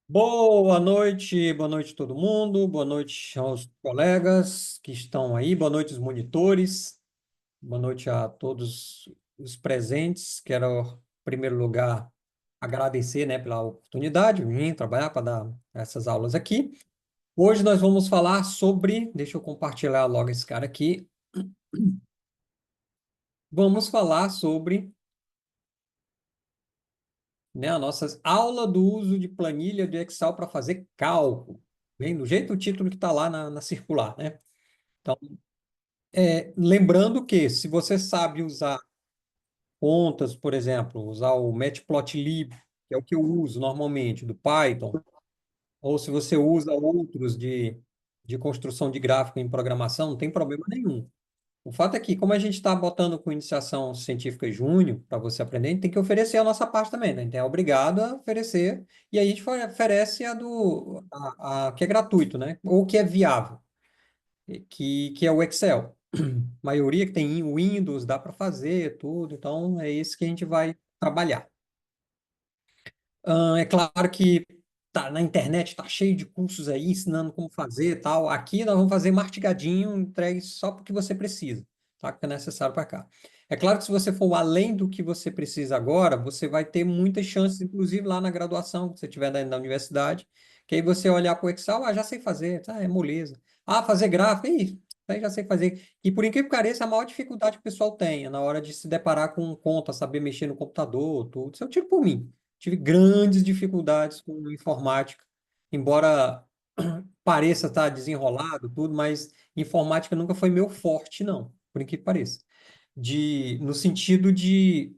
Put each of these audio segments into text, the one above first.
Boa noite todo mundo, boa noite aos colegas que estão aí, boa noite aos monitores, boa noite a todos os presentes. Quero, em primeiro lugar, agradecer, né, pela oportunidade de vir trabalhar para dar essas aulas aqui. Hoje nós vamos falar sobre, deixa eu compartilhar logo esse cara aqui, vamos falar sobre, né, a nossa aula do uso de planilha de Excel para fazer cálculo. Bem, do jeito o título que está lá na circular, né? Então, lembrando que se você sabe usar contas, por exemplo, usar o Matplotlib, que é o que eu uso normalmente, do Python, ou se você usa outros de construção de gráfico em programação, não tem problema nenhum. O fato é que, como a gente está botando com iniciação científica júnior para você aprender, a gente tem que oferecer a nossa parte também, né? Então é obrigado a oferecer, e aí a gente oferece a que é gratuito, né? Ou que é viável, que é o Excel. A maioria que tem Windows, dá para fazer tudo, então é isso que a gente vai trabalhar. É claro que tá, na internet tá cheio de cursos aí ensinando como fazer e tal. Aqui nós vamos fazer mastigadinho, entregue só porque você precisa, tá? Que é necessário para cá. É claro que se você for além do que você precisa agora, você vai ter muitas chances, inclusive lá na graduação, que você tiver na universidade, que aí você olhar para o Excel, já sei fazer, tá, é moleza. Fazer gráfico, aí já sei fazer. E por incrível que pareça, a maior dificuldade que o pessoal tem é na hora de se deparar com conta, saber mexer no computador, tudo. Isso eu tiro por mim. Tive grandes dificuldades com informática, embora pareça estar desenrolado, tudo, mas informática nunca foi meu forte, não, por incrível que pareça. No sentido de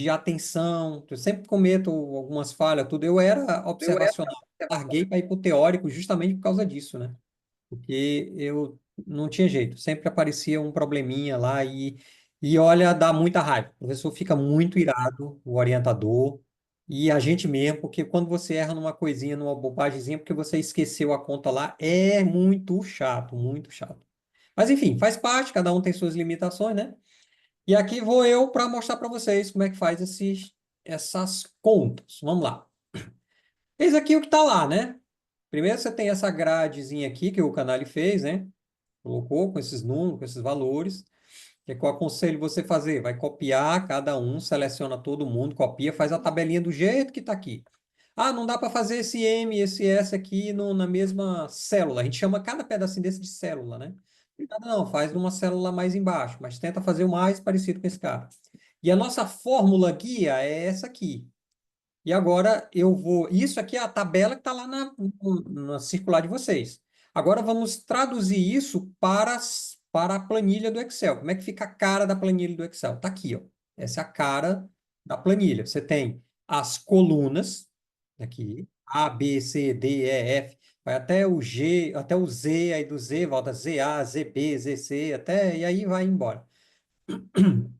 atenção, eu sempre cometo algumas falhas, tudo. Eu era Eu era. observacional, larguei para ir para o teórico justamente por causa disso, né? Porque eu não tinha jeito, sempre aparecia um probleminha lá e olha, dá muita raiva. O professor fica muito irado, o orientador, e a gente mesmo, porque quando você erra numa coisinha, numa bobagemzinha, porque você esqueceu a conta lá, é muito chato, muito chato. Mas enfim, faz parte, cada um tem suas limitações, né? E aqui vou eu para mostrar para vocês como é que faz essas contas. Vamos lá. Eis aqui o que está lá, né? Primeiro você tem essa gradezinha aqui que o Canali fez, né? Colocou com esses números, com esses valores. Que é que eu aconselho você fazer? Vai copiar cada um, seleciona todo mundo, copia, faz a tabelinha do jeito que está aqui. Não dá para fazer esse M, esse S aqui na mesma célula. A gente chama cada pedacinho desse de célula, né? Não, faz numa célula mais embaixo, mas tenta fazer o mais parecido com esse cara. E a nossa fórmula guia é essa aqui. E agora eu vou. Isso aqui é a tabela que está lá na circular de vocês. Agora vamos traduzir isso para a planilha do Excel. Como é que fica a cara da planilha do Excel? Está aqui, ó. Essa é a cara da planilha. Você tem as colunas aqui, A, B, C, D, E, F, vai até o G, até o Z, aí do Z volta ZA, ZB, ZC, até, e aí vai embora.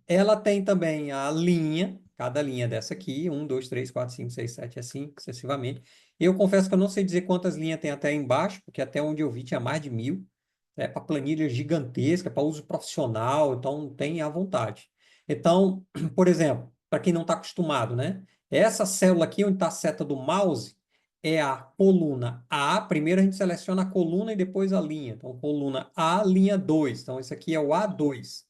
Ela tem também a linha, cada linha dessa aqui, 1, 2, 3, 4, 5, 6, 7, assim sucessivamente. Eu confesso que eu não sei dizer quantas linhas tem até embaixo, porque até onde eu vi tinha mais de 1.000. É para planilha gigantesca, para uso profissional, então tem à vontade. Então, por exemplo, para quem não está acostumado, né? Essa célula aqui, onde está a seta do mouse, é a coluna A. Primeiro a gente seleciona a coluna e depois a linha. Então, coluna A, linha 2. Então, esse aqui é o A2.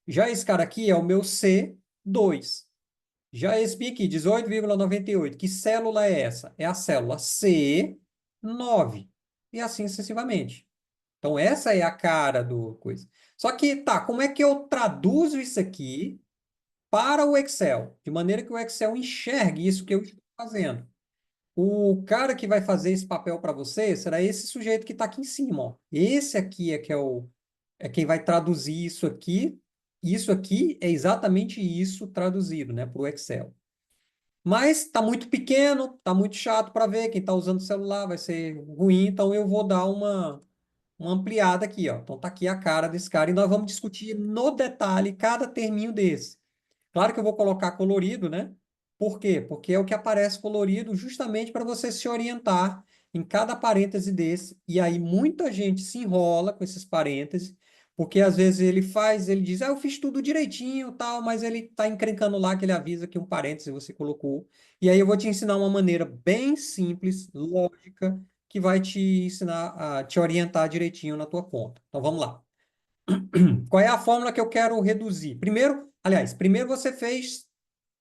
Já esse cara aqui é o meu C2. Já esse aqui, 18,98. Que célula é essa? É a célula C9. E assim sucessivamente. Então, essa é a cara do coisa. Só que, tá, como é que eu traduzo isso aqui para o Excel? De maneira que o Excel enxergue isso que eu estou fazendo. O cara que vai fazer esse papel para você será esse sujeito que está aqui em cima, ó. Esse aqui é que é quem vai traduzir isso aqui. Isso aqui é exatamente isso traduzido, né, para o Excel. Mas está muito pequeno, está muito chato para ver. Quem está usando o celular vai ser ruim, então eu vou dar uma ampliada aqui, ó. Então tá aqui a cara desse cara e nós vamos discutir no detalhe cada terminho desse. Claro que eu vou colocar colorido, né? Por quê? Porque é o que aparece colorido justamente para você se orientar em cada parêntese desse. E aí muita gente se enrola com esses parênteses, Porque às vezes ele faz, ele diz, ah, eu fiz tudo direitinho, tal, mas ele está encrencando lá que ele avisa que um parêntese você colocou. E aí eu vou te ensinar uma maneira bem simples, lógica, que vai te ensinar a te orientar direitinho na tua conta. Então vamos lá. Qual é a fórmula que eu quero reduzir? Primeiro, aliás, primeiro você fez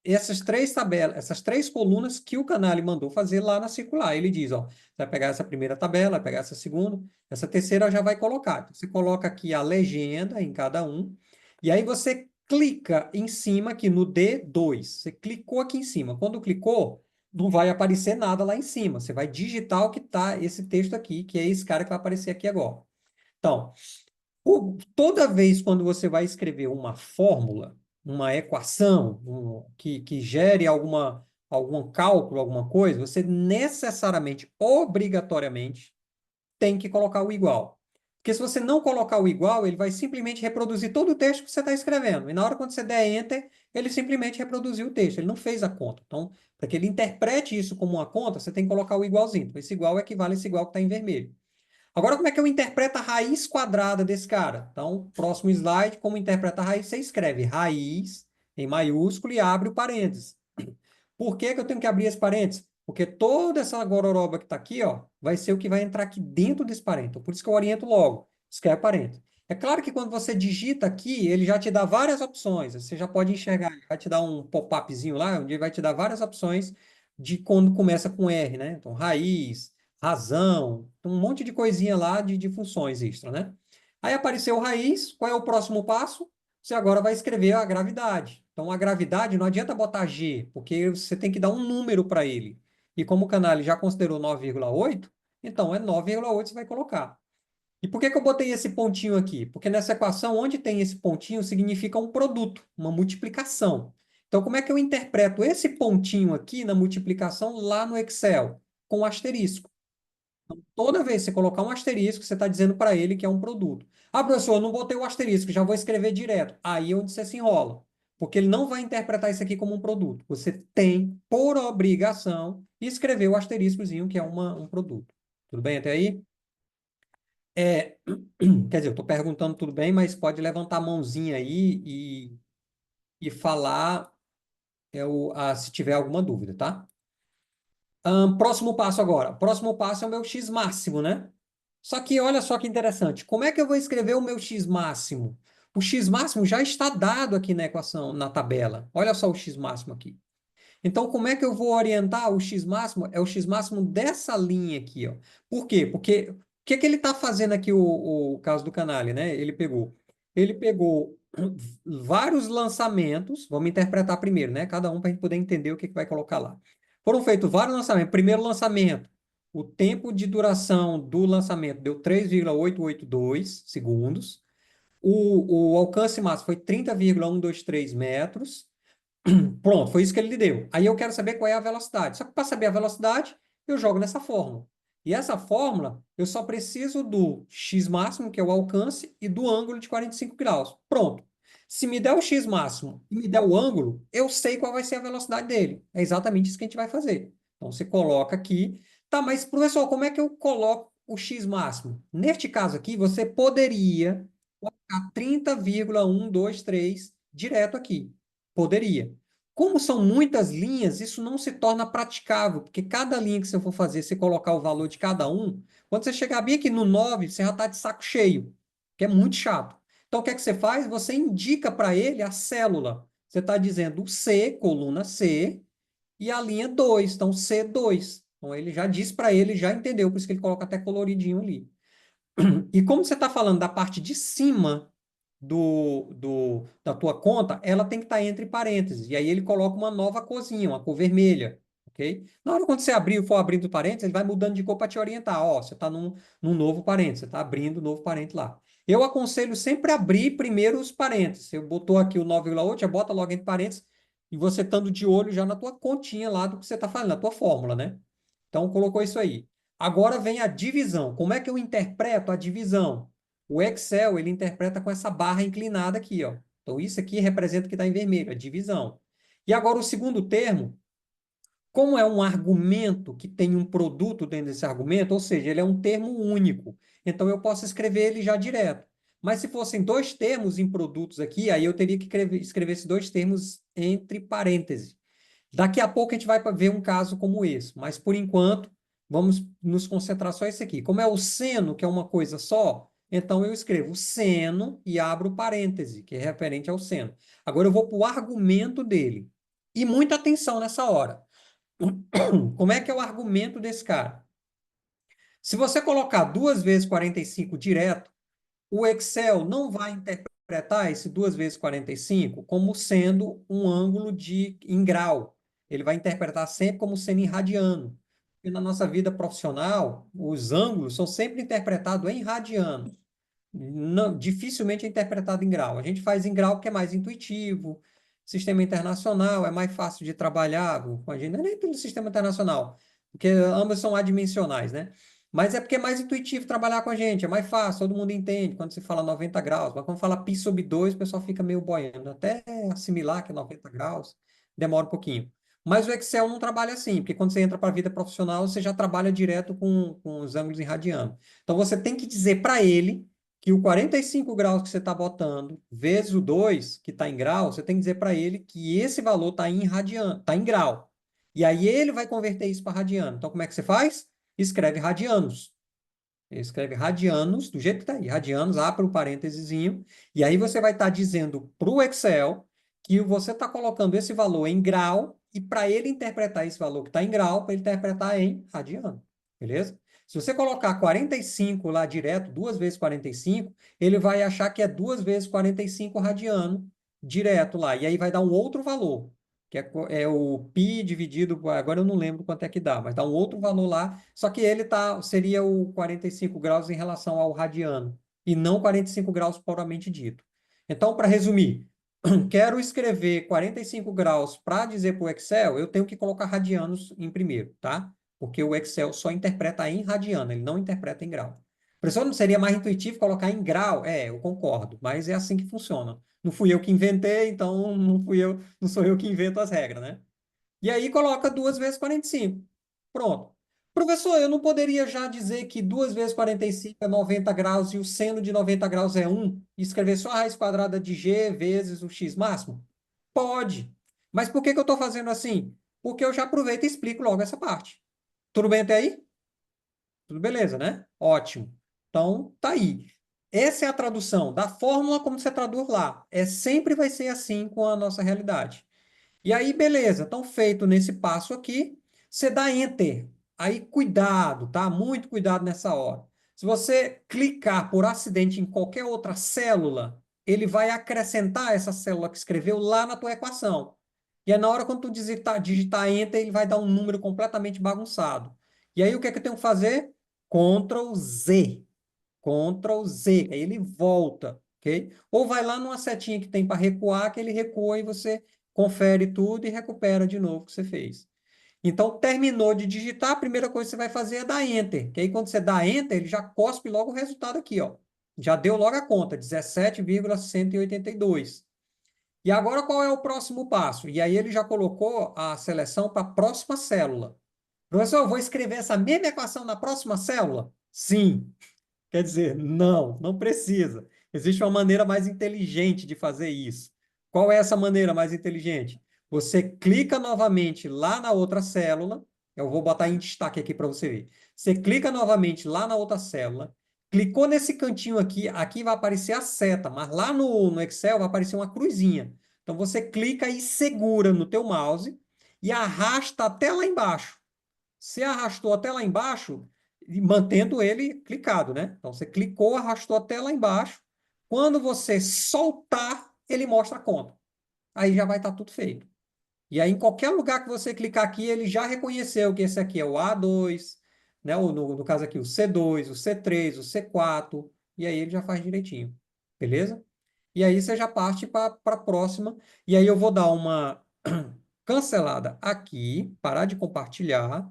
essas três tabelas, essas três colunas que o Canali mandou fazer lá na circular. Ele diz, ó, você vai pegar essa primeira tabela, vai pegar essa segunda, essa terceira já vai colocar. Então, você coloca aqui a legenda em cada um, e aí você clica em cima aqui no D2. Você clicou aqui em cima. Quando clicou, não vai aparecer nada lá em cima. Você vai digitar o que está esse texto aqui, que é esse cara que vai aparecer aqui agora. Então, toda vez quando você vai escrever uma fórmula, uma equação, que gere algum cálculo, alguma coisa, você necessariamente, obrigatoriamente, tem que colocar o igual. Porque se você não colocar o igual, ele vai simplesmente reproduzir todo o texto que você está escrevendo. E na hora quando você der Enter, ele simplesmente reproduziu o texto. Ele não fez a conta. Então, para que ele interprete isso como uma conta, você tem que colocar o igualzinho. Então, esse igual equivale a esse igual que está em vermelho. Agora, como é que eu interpreto a raiz quadrada desse cara? Então, próximo slide, como interpreta a raiz? Você escreve raiz em maiúsculo e abre o parênteses. Por que que eu tenho que abrir esse parênteses? Porque toda essa gororoba que está aqui, ó, vai ser o que vai entrar aqui dentro desse parênteses. Então, por isso que eu oriento logo. Escreve parênteses. É claro que quando você digita aqui, ele já te dá várias opções. Você já pode enxergar, ele vai te dar um pop-upzinho lá, onde ele vai te dar várias opções de quando começa com R, né? Então, raiz, razão, um monte de coisinha lá de funções extra, né? Aí apareceu raiz, qual é o próximo passo? Você agora vai escrever a gravidade. Então, a gravidade não adianta botar G, porque você tem que dar um número para ele. E como o Canali já considerou 9,8, então é 9,8 você vai colocar. E por que que eu botei esse pontinho aqui? Porque nessa equação, onde tem esse pontinho, significa um produto, uma multiplicação. Então, como é que eu interpreto esse pontinho aqui na multiplicação lá no Excel? Com asterisco. Toda vez que você colocar um asterisco, você está dizendo para ele que é um produto. Ah, professor, eu não botei o asterisco, já vou escrever direto. Aí é onde você se enrola. Porque ele não vai interpretar isso aqui como um produto. Você tem, por obrigação, escrever o asteriscozinho, que é um produto. Tudo bem até aí? É, quer dizer, eu estou perguntando tudo bem, mas pode levantar a mãozinha aí e falar se tiver alguma dúvida, tá? Próximo passo agora. Próximo passo é o meu x máximo, né? Só que olha só que interessante. Como é que eu vou escrever o meu x máximo? O x máximo já está dado aqui na equação, na tabela. Olha só o x máximo aqui. Então, como é que eu vou orientar o x máximo? É o x máximo dessa linha aqui, ó. Por quê? Porque o que que ele está fazendo aqui, o caso do Canalha, né? Ele pegou vários lançamentos, vamos interpretar primeiro, né? Cada um para a gente poder entender o que que vai colocar lá. Foram feitos vários lançamentos. Primeiro lançamento, o tempo de duração do lançamento deu 3,882 segundos. O alcance máximo foi 30,123 metros. Pronto, foi isso que ele lhe deu. Aí eu quero saber qual é a velocidade. Só que para saber a velocidade, eu jogo nessa fórmula. E essa fórmula, eu só preciso do x máximo, que é o alcance, e do ângulo de 45 graus. Pronto. Se me der o x máximo e me der o ângulo, eu sei qual vai ser a velocidade dele. É exatamente isso que a gente vai fazer. Então, você coloca aqui. Tá, mas, professor, como é que eu coloco o x máximo? Neste caso aqui, você poderia colocar 30,123 direto aqui. Poderia. Como são muitas linhas, isso não se torna praticável, porque cada linha que você for fazer, você colocar o valor de cada um, quando você chegar bem aqui no 9, você já está de saco cheio, que é muito chato. Então, o que é que você faz? Você indica para ele a célula. Você está dizendo o C, coluna C, e a linha 2, então C2. Então, ele já diz para ele, já entendeu, por isso que ele coloca até coloridinho ali. E como você está falando da parte de cima da tua conta, ela tem que estar entre parênteses. E aí ele coloca uma nova corzinha, uma cor vermelha. Ok? Na hora quando você abrir, for abrindo parênteses, ele vai mudando de cor para te orientar. Ó, você está num novo parênteses, você está abrindo um novo parênteses lá. Eu aconselho sempre abrir primeiro os parênteses. Você botou aqui o 9,8, já bota logo entre parênteses, e você estando de olho já na tua continha lá do que você está falando, na tua fórmula, né? Então, colocou isso aí. Agora vem a divisão. Como é que eu interpreto a divisão? O Excel, ele interpreta com essa barra inclinada aqui, ó. Então, isso aqui representa o que está em vermelho, a divisão. E agora o segundo termo, como é um argumento que tem um produto dentro desse argumento, ou seja, ele é um termo único. Então, eu posso escrever ele já direto. Mas se fossem dois termos em produtos aqui, aí eu teria que escrever esses dois termos entre parênteses. Daqui a pouco a gente vai ver um caso como esse, mas por enquanto vamos nos concentrar só esse aqui. Como é o seno, que é uma coisa só, então eu escrevo seno e abro parêntese, que é referente ao seno. Agora eu vou para o argumento dele. E muita atenção nessa hora. Como é que é o argumento desse cara? Se você colocar 2 vezes 45 direto, o Excel não vai interpretar esse 2 vezes 45 como sendo um ângulo em grau. Ele vai interpretar sempre como sendo em radiano. E na nossa vida profissional, os ângulos são sempre interpretados em radiano. Não, dificilmente é interpretado em grau. A gente faz em grau porque é mais intuitivo, sistema internacional é mais fácil de trabalhar com a gente, não é nem pelo sistema internacional, porque ambas são adimensionais, né? Mas é porque é mais intuitivo trabalhar com a gente, é mais fácil, todo mundo entende quando se fala 90 graus, mas quando fala π/2, o pessoal fica meio boiando, até assimilar que é 90 graus, demora um pouquinho. Mas o Excel não trabalha assim, porque quando você entra para a vida profissional, você já trabalha direto com os ângulos em radiano. Então você tem que dizer para ele que o 45 graus que você está botando, vezes o 2 que está em grau, você tem que dizer para ele que esse valor está em radiano, está em grau. E aí ele vai converter isso para radiano. Então, como é que você faz? Escreve radianos. Ele escreve radianos, do jeito que está aí, radianos, abre o parênteses, e aí você vai estar dizendo para o Excel que você está colocando esse valor em grau, e para ele interpretar esse valor que está em grau, para ele interpretar em radiano. Beleza? Se você colocar 45 lá direto, 2 vezes 45, ele vai achar que é 2 vezes 45 radiano direto lá, e aí vai dar um outro valor, que é o π dividido, agora eu não lembro quanto é que dá, mas dá um outro valor lá, só que seria o 45 graus em relação ao radiano, e não 45 graus propriamente dito. Então, para resumir, quero escrever 45 graus para dizer para o Excel, eu tenho que colocar radianos em primeiro, tá? Porque o Excel só interpreta em radiano, ele não interpreta em grau. Professor, não seria mais intuitivo colocar em grau? É, eu concordo, mas é assim que funciona. Não fui eu que inventei, então não sou eu que invento as regras, né? E aí coloca 2 vezes 45. Pronto. Professor, eu não poderia já dizer que 2 vezes 45 é 90 graus e o seno de 90 graus é 1 e escrever só a raiz quadrada de g vezes o x máximo? Pode. Mas por que que eu estou fazendo assim? Porque eu já aproveito e explico logo essa parte. Tudo bem até aí? Tudo beleza, né? Ótimo. Então, tá aí. Essa é a tradução da fórmula como você traduz lá. Sempre vai ser assim com a nossa realidade. E aí, beleza, então feito nesse passo aqui, você dá Enter. Aí, cuidado, tá? Muito cuidado nessa hora. Se você clicar por acidente em qualquer outra célula, ele vai acrescentar essa célula que escreveu lá na tua equação. E aí, na hora quando tu digitar Enter, ele vai dar um número completamente bagunçado. E aí, o que é que eu tenho que fazer? Ctrl Z. Ctrl Z. Aí ele volta, ok? Ou vai lá numa setinha que tem para recuar, que ele recua e você confere tudo e recupera de novo o que você fez. Então, terminou de digitar, a primeira coisa que você vai fazer é dar Enter. Que aí, quando você dá Enter, ele já cospe logo o resultado aqui, ó. Já deu logo a conta, 17,182. E agora, qual é o próximo passo? E aí, ele já colocou a seleção para a próxima célula. Professor, eu vou escrever essa mesma equação na próxima célula? Sim. Quer dizer, não, não precisa. Existe uma maneira mais inteligente de fazer isso. Qual é essa maneira mais inteligente? Você clica novamente lá na outra célula. Eu vou botar em destaque aqui para você ver. Você clica novamente lá na outra célula. Clicou nesse cantinho aqui, aqui vai aparecer a seta, mas lá no Excel vai aparecer uma cruzinha. Então você clica e segura no teu mouse e arrasta até lá embaixo. Você arrastou até lá embaixo, mantendo ele clicado, né? Então você clicou, arrastou até lá embaixo. Quando você soltar, ele mostra a conta. Aí já vai estar tudo feito. E aí, em qualquer lugar que você clicar aqui, ele já reconheceu que esse aqui é o A2, né? Ou no caso aqui, o C2, o C3, o C4, e aí ele já faz direitinho. Beleza? E aí você já parte para a próxima. E aí eu vou dar uma cancelada aqui, parar de compartilhar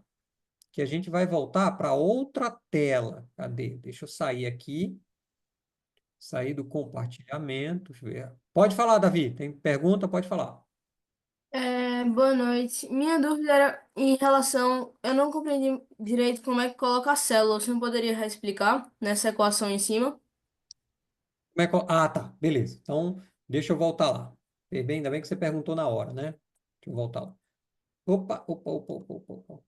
que a gente vai voltar para outra tela. Cadê? Deixa eu sair aqui, sair do compartilhamento. Deixa eu ver. Pode falar, Davi. Tem pergunta? Pode falar. Boa noite. Minha dúvida era em relação. Eu não compreendi direito como é que coloca a célula. Você não poderia explicar nessa equação em cima? Ah, tá, beleza. Então, deixa eu voltar lá. Bem, ainda bem que você perguntou na hora, né? Deixa eu voltar lá. Opa, opa, opa, opa, opa, opa.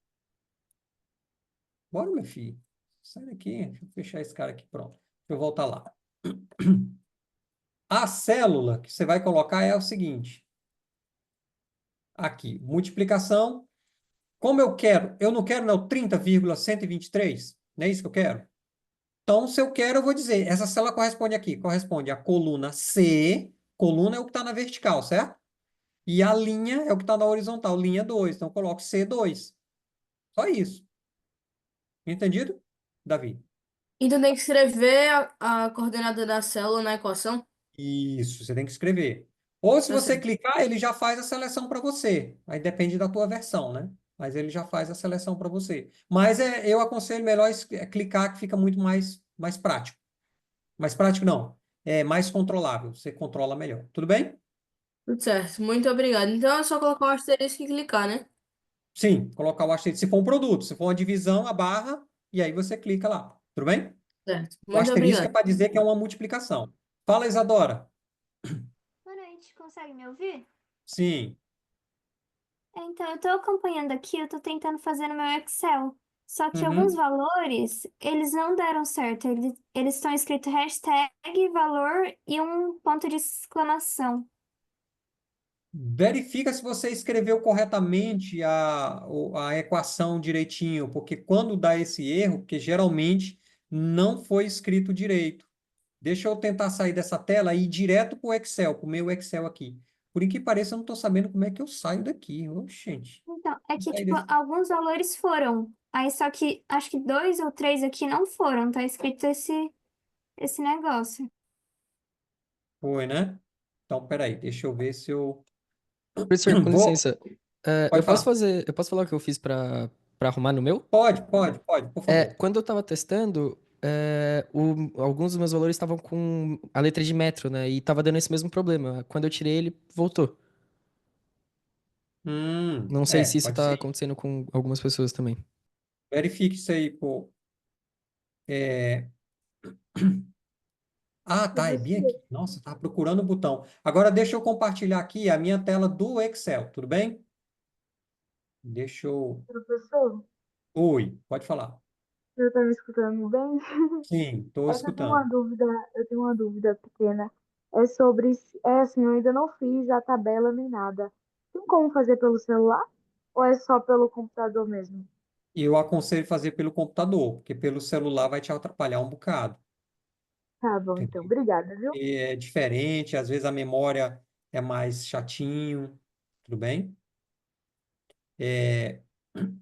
Bora, meu filho. Sai daqui. Deixa eu fechar esse cara aqui, pronto. Deixa eu voltar lá. A célula que você vai colocar é o seguinte. Aqui, multiplicação. Como eu não quero, não, 30,123. Não é isso que eu quero? Então, se eu quero, eu vou dizer, essa célula corresponde aqui, corresponde à coluna C, coluna é o que está na vertical, certo? E a linha é o que está na horizontal, linha 2. Então, eu coloco C2. Só isso. Entendido, Davi? Então tem que escrever a coordenada da célula na equação? Isso, você tem que escrever. Ou se Tá você certo. clicar, ele já faz a seleção para você. Aí depende da tua versão, né? Mas ele já faz a seleção para você. Mas eu aconselho melhor clicar, que fica muito mais prático. Mais prático não, é mais controlável. Você controla melhor. Tudo bem? Tudo certo. Muito obrigado. Então é só colocar o asterisco e clicar, né? Sim, colocar o asterisco. Se for um produto, se for uma divisão, a barra, e aí você clica lá. Tudo bem? Certo. O Muito asterisco é obrigado. para dizer que é uma multiplicação. Fala, Isadora. Boa noite, consegue me ouvir? Sim. Então, eu estou acompanhando aqui, eu estou tentando fazer no meu Excel. Só que alguns Uhum. valores, eles não deram certo. Eles estão escritos hashtag, valor e um ponto de exclamação. Verifica se você escreveu corretamente a equação direitinho, porque quando dá esse erro, porque geralmente não foi escrito direito. Deixa eu tentar sair dessa tela e ir direto para o Excel, para o meu Excel aqui. Por que pareça, eu não estou sabendo como é que eu saio daqui. Ô, gente, Então, é vou que, sair tipo, desse. alguns valores foram. Aí, só que acho que dois ou três aqui não foram. Tá escrito esse negócio. Foi, né? Então, peraí, deixa eu ver se eu. Professor, com Vou. licença. Pode falar. Eu posso falar o que eu fiz pra arrumar no meu? Pode, por favor. Quando eu tava testando, alguns dos meus valores estavam com a letra de metro, né? E tava dando esse mesmo problema. Quando eu tirei, ele voltou. Não sei se isso Pode tá ser. acontecendo com algumas pessoas também. Verifique isso aí, pô. É, Ah, tá, é bem Professor, aqui. Nossa, eu estava procurando o botão. Agora deixa eu compartilhar aqui a minha tela do Excel, tudo bem? Deixa eu. professor, Oi, pode falar. você está me escutando bem? Sim, estou É que escutando. eu tenho uma dúvida pequena. É sobre, é assim, eu ainda não fiz a tabela nem nada. Tem como fazer pelo celular? Ou é só pelo computador mesmo? Eu aconselho fazer pelo computador, porque pelo celular vai te atrapalhar um bocado, Tá bom, então. entendeu? Obrigada, viu? E é diferente, às vezes a memória é mais chatinho, tudo bem? É,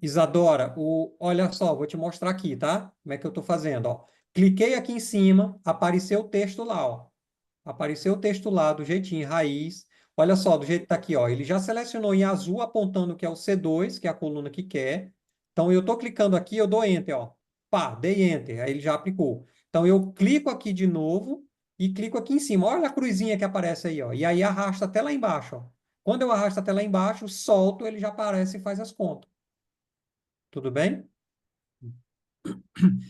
Isadora, olha só, vou te mostrar aqui, tá? Como é que eu estou fazendo, ó. Cliquei aqui em cima, apareceu o texto lá, ó. Apareceu o texto lá, do jeitinho, raiz. Olha só, do jeito que está aqui, ó. Ele já selecionou em azul, apontando que é o C2, que é a coluna que quer. Então, eu estou clicando aqui, eu dou Enter, ó. Pá, dei Enter, aí ele já aplicou. Então, eu clico aqui de novo e clico aqui em cima. Olha a cruzinha que aparece aí, ó. E aí arrasta até lá embaixo, ó. Quando eu arrasto até lá embaixo, solto, ele já aparece e faz as contas. Tudo bem?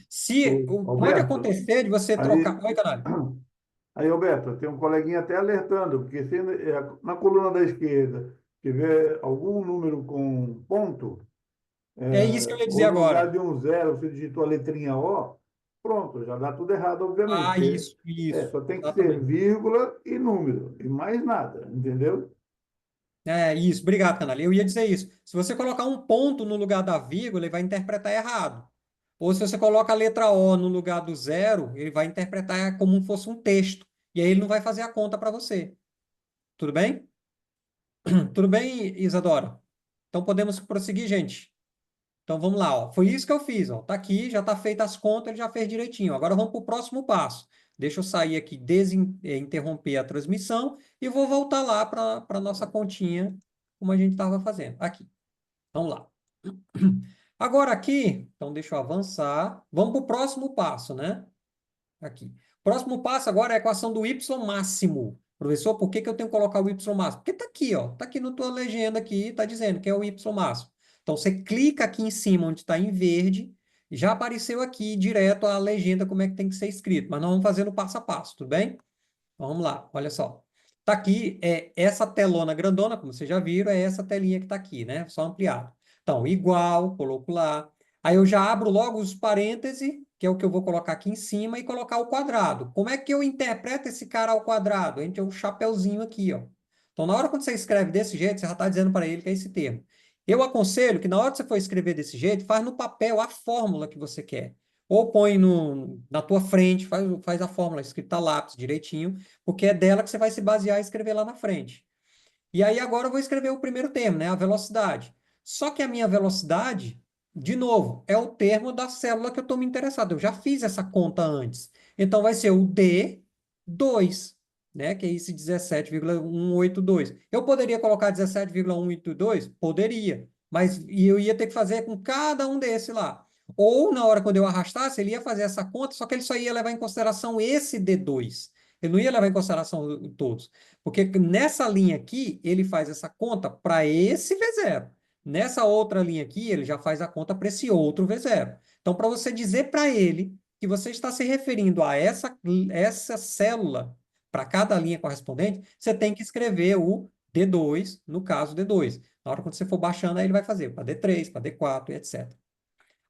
Se Ô, pode Alberto, acontecer de você trocar. aí, Oi, Canário. aí, Alberto, tem um coleguinha até alertando, porque se na coluna da esquerda tiver algum número com ponto, É isso que eu ia dizer ou no lugar agora. de um zero você digitou a letrinha O, pronto, já dá tudo errado, obviamente. Ah, Porque, isso, só tem que ser exatamente. vírgula e número, e mais nada, entendeu? É isso, obrigado, Canalha. Eu ia dizer isso. Se você colocar um ponto no lugar da vírgula, ele vai interpretar errado. Ou se você coloca a letra O no lugar do zero, ele vai interpretar como se fosse um texto. E aí ele não vai fazer a conta para você. Tudo bem? Tudo bem, Isadora? Então podemos prosseguir, gente. Então vamos lá, ó. Foi isso que eu fiz, ó. Tá aqui, já tá feita as contas, ele já fez direitinho. Agora vamos para o próximo passo. Deixa eu sair aqui, interromper a transmissão e vou voltar lá para a nossa continha, como a gente estava fazendo. Aqui. Vamos lá. Agora aqui, então deixa eu avançar. Vamos para o próximo passo, né? Aqui. Próximo passo agora é a equação do y máximo. Professor, por que que eu tenho que colocar o y máximo? Porque está aqui, ó. Está aqui na tua legenda aqui, está dizendo que é o y máximo. Então você clica aqui em cima onde está em verde, e já apareceu aqui direto a legenda como é que tem que ser escrito. Mas nós vamos fazer no passo a passo, tudo bem? Então, vamos lá, olha só. Tá aqui, essa telona grandona, como vocês já viram, é essa telinha que está aqui, né? Só ampliado. Então, igual, coloco lá. Aí eu já abro logo os parênteses, que é o que eu vou colocar aqui em cima, e colocar o quadrado. Como é que eu interpreto esse cara ao quadrado? A gente tem um chapeuzinho aqui, ó. Então, na hora que você escreve desse jeito, você já está dizendo para ele que é esse termo. Eu aconselho que na hora que você for escrever desse jeito, faz no papel a fórmula que você quer. Ou põe na tua frente, faz a fórmula escrita a lápis direitinho, porque é dela que você vai se basear e escrever lá na frente. E aí agora eu vou escrever o primeiro termo, né? A velocidade. Só que a minha velocidade, de novo, é o termo da célula que eu estou me interessado. Eu já fiz essa conta antes. Então vai ser o D2, né? Que é esse 17,182. Eu poderia colocar 17,182? Poderia. Mas eu ia ter que fazer com cada um desse lá. Ou na hora quando eu arrastasse, ele ia fazer essa conta, só que ele só ia levar em consideração esse D2. Ele não ia levar em consideração todos. Porque nessa linha aqui, ele faz essa conta para esse V0. Nessa outra linha aqui, ele já faz a conta para esse outro V0. Então, para você dizer para ele que você está se referindo a essa célula para cada linha correspondente, você tem que escrever o D2, no caso D2. Na hora que você for baixando, aí ele vai fazer para D3, para D4 e etc.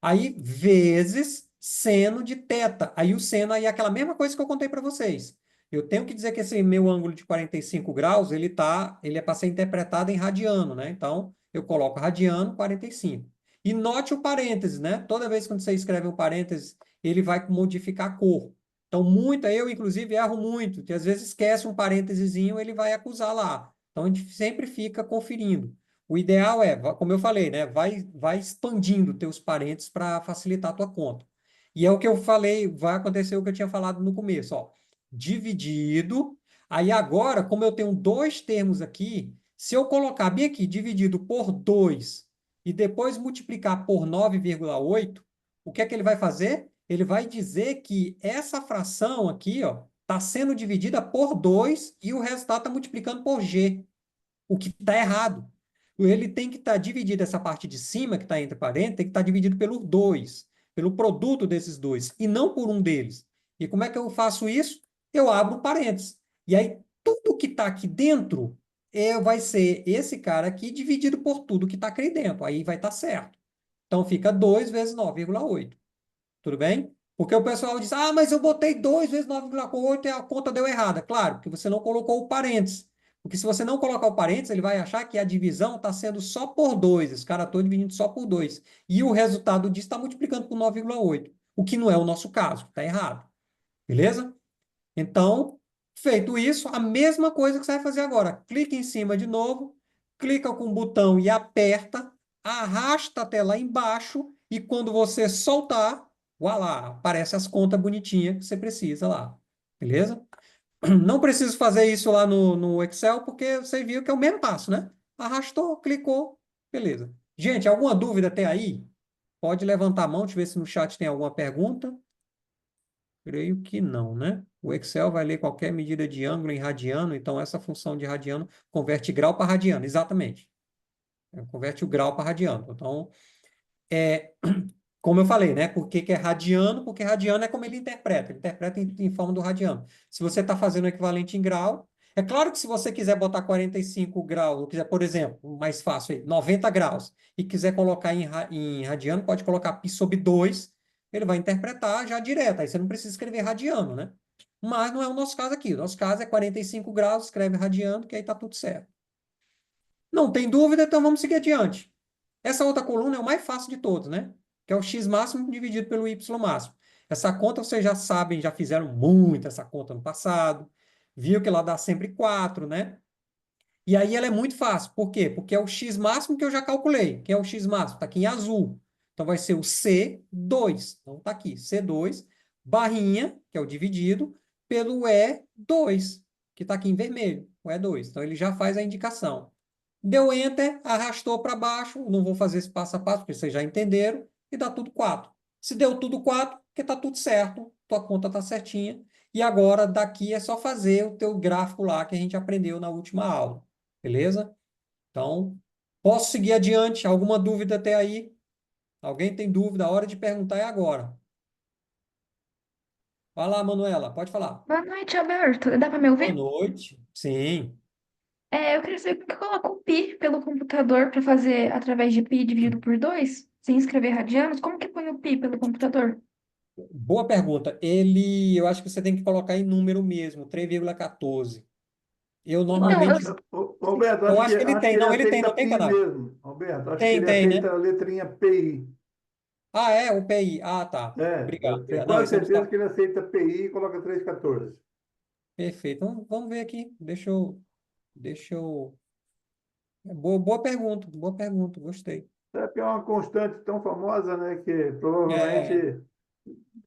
Aí, vezes seno de θ. Aí o seno aí é aquela mesma coisa que eu contei para vocês. Eu tenho que dizer que esse meu ângulo de 45 graus, ele é para ser interpretado em radiano, né? Então, eu coloco radiano 45. E note o parênteses, né? Toda vez que você escreve um parênteses, ele vai modificar a cor. Então, eu, inclusive, erro muito, que às vezes esquece um parêntesezinho, ele vai acusar lá. Então, a gente sempre fica conferindo. O ideal é, como eu falei, né? Vai expandindo teus parênteses para facilitar a tua conta. E é o que eu falei, vai acontecer o que eu tinha falado no começo, ó. Dividido. Aí agora, como eu tenho dois termos aqui, se eu colocar bem aqui, dividido por 2 e depois multiplicar por 9,8, o que é que ele vai fazer? Ele vai dizer que essa fração aqui, ó, está sendo dividida por 2 e o resultado está multiplicando por g, o que está errado. Ele tem que estar dividido, essa parte de cima, que está entre parênteses, tem que estar dividido pelo 2, pelo produto desses dois, e não por um deles. E como é que eu faço isso? Eu abro um parênteses. E aí, tudo que está aqui dentro vai ser esse cara aqui dividido por tudo que está aqui dentro. Aí vai estar certo. Então, fica 2 vezes 9,8. Tudo bem? Porque o pessoal diz, mas eu botei 2 vezes 9,8 e a conta deu errada. Claro, porque você não colocou o parênteses. Porque se você não colocar o parênteses, ele vai achar que a divisão está sendo só por 2. Esse cara está dividindo só por 2. E o resultado disso está multiplicando por 9,8. O que não é o nosso caso. Está errado. Beleza? Então, feito isso, a mesma coisa que você vai fazer agora. Clica em cima de novo, clica com o botão e aperta, arrasta até lá embaixo e quando você soltar, voilá, aparece as contas bonitinhas que você precisa lá. Beleza? Não preciso fazer isso lá no Excel porque você viu que é o mesmo passo, né? Arrastou, clicou, beleza. Gente, alguma dúvida até aí? Pode levantar a mão, deixa eu ver se no chat tem alguma pergunta. Creio que não, né? O Excel vai ler qualquer medida de ângulo em radiano, então essa função de radiano converte grau para radiano, exatamente. Converte o grau para radiano. Então, como eu falei, né? Por que que é radiano? Porque radiano é como ele interpreta em forma do radiano. Se você está fazendo o equivalente em grau, é claro que se você quiser botar 45 graus, ou quiser, por exemplo, mais fácil aí, 90 graus, e quiser colocar em radiano, pode colocar π sobre 2, ele vai interpretar já direto, aí você não precisa escrever radiano, né? Mas não é o nosso caso aqui. O nosso caso é 45 graus, escreve radiano, que aí está tudo certo. Não tem dúvida, então vamos seguir adiante. Essa outra coluna é o mais fácil de todos, né? Que é o x máximo dividido pelo y máximo. Essa conta vocês já sabem, já fizeram muito essa conta no passado. Viu que ela dá sempre 4, né? E aí ela é muito fácil. Por quê? Porque é o x máximo que eu já calculei. Que é o x máximo? Está aqui em azul. Então vai ser o C2. Então está aqui, C2, barrinha, que é o dividido, pelo E2, que está aqui em vermelho, o E2. Então ele já faz a indicação. Deu Enter, arrastou para baixo, não vou fazer esse passo a passo, porque vocês já entenderam, e dá tudo 4. Se deu tudo 4, porque está tudo certo, tua conta está certinha, e agora daqui é só fazer o teu gráfico lá que a gente aprendeu na última aula, beleza? Então, posso seguir adiante? Alguma dúvida até aí? Alguém tem dúvida? A hora de perguntar é agora. Vai lá, Manuela, pode falar. Boa noite, Alberto. Dá para me Boa ouvir? noite. Sim. Eu queria saber por que eu coloco o pi pelo computador para fazer através de pi dividido por 2, sem escrever radianos. Como que põe o pi pelo computador? Boa pergunta. Eu acho que você tem que colocar em número mesmo, 3,14. Eu Então, normalmente, Roberto, eu acho que ele acho que tem, ele não, ele tem, aceita não tem, pi Canário? mesmo. Roberto, acho que Tem, ele tem, né? aceita a letrinha PI. Ah, é, o PI. Ah, tá. Eu Obrigado, tenho obrigado. Não, quase esse eu não certeza estava. que ele aceita PI e coloca 314. Perfeito. Vamos ver aqui. Deixa eu. Boa pergunta, gostei. Sabe que é uma constante tão famosa, né, que É, provavelmente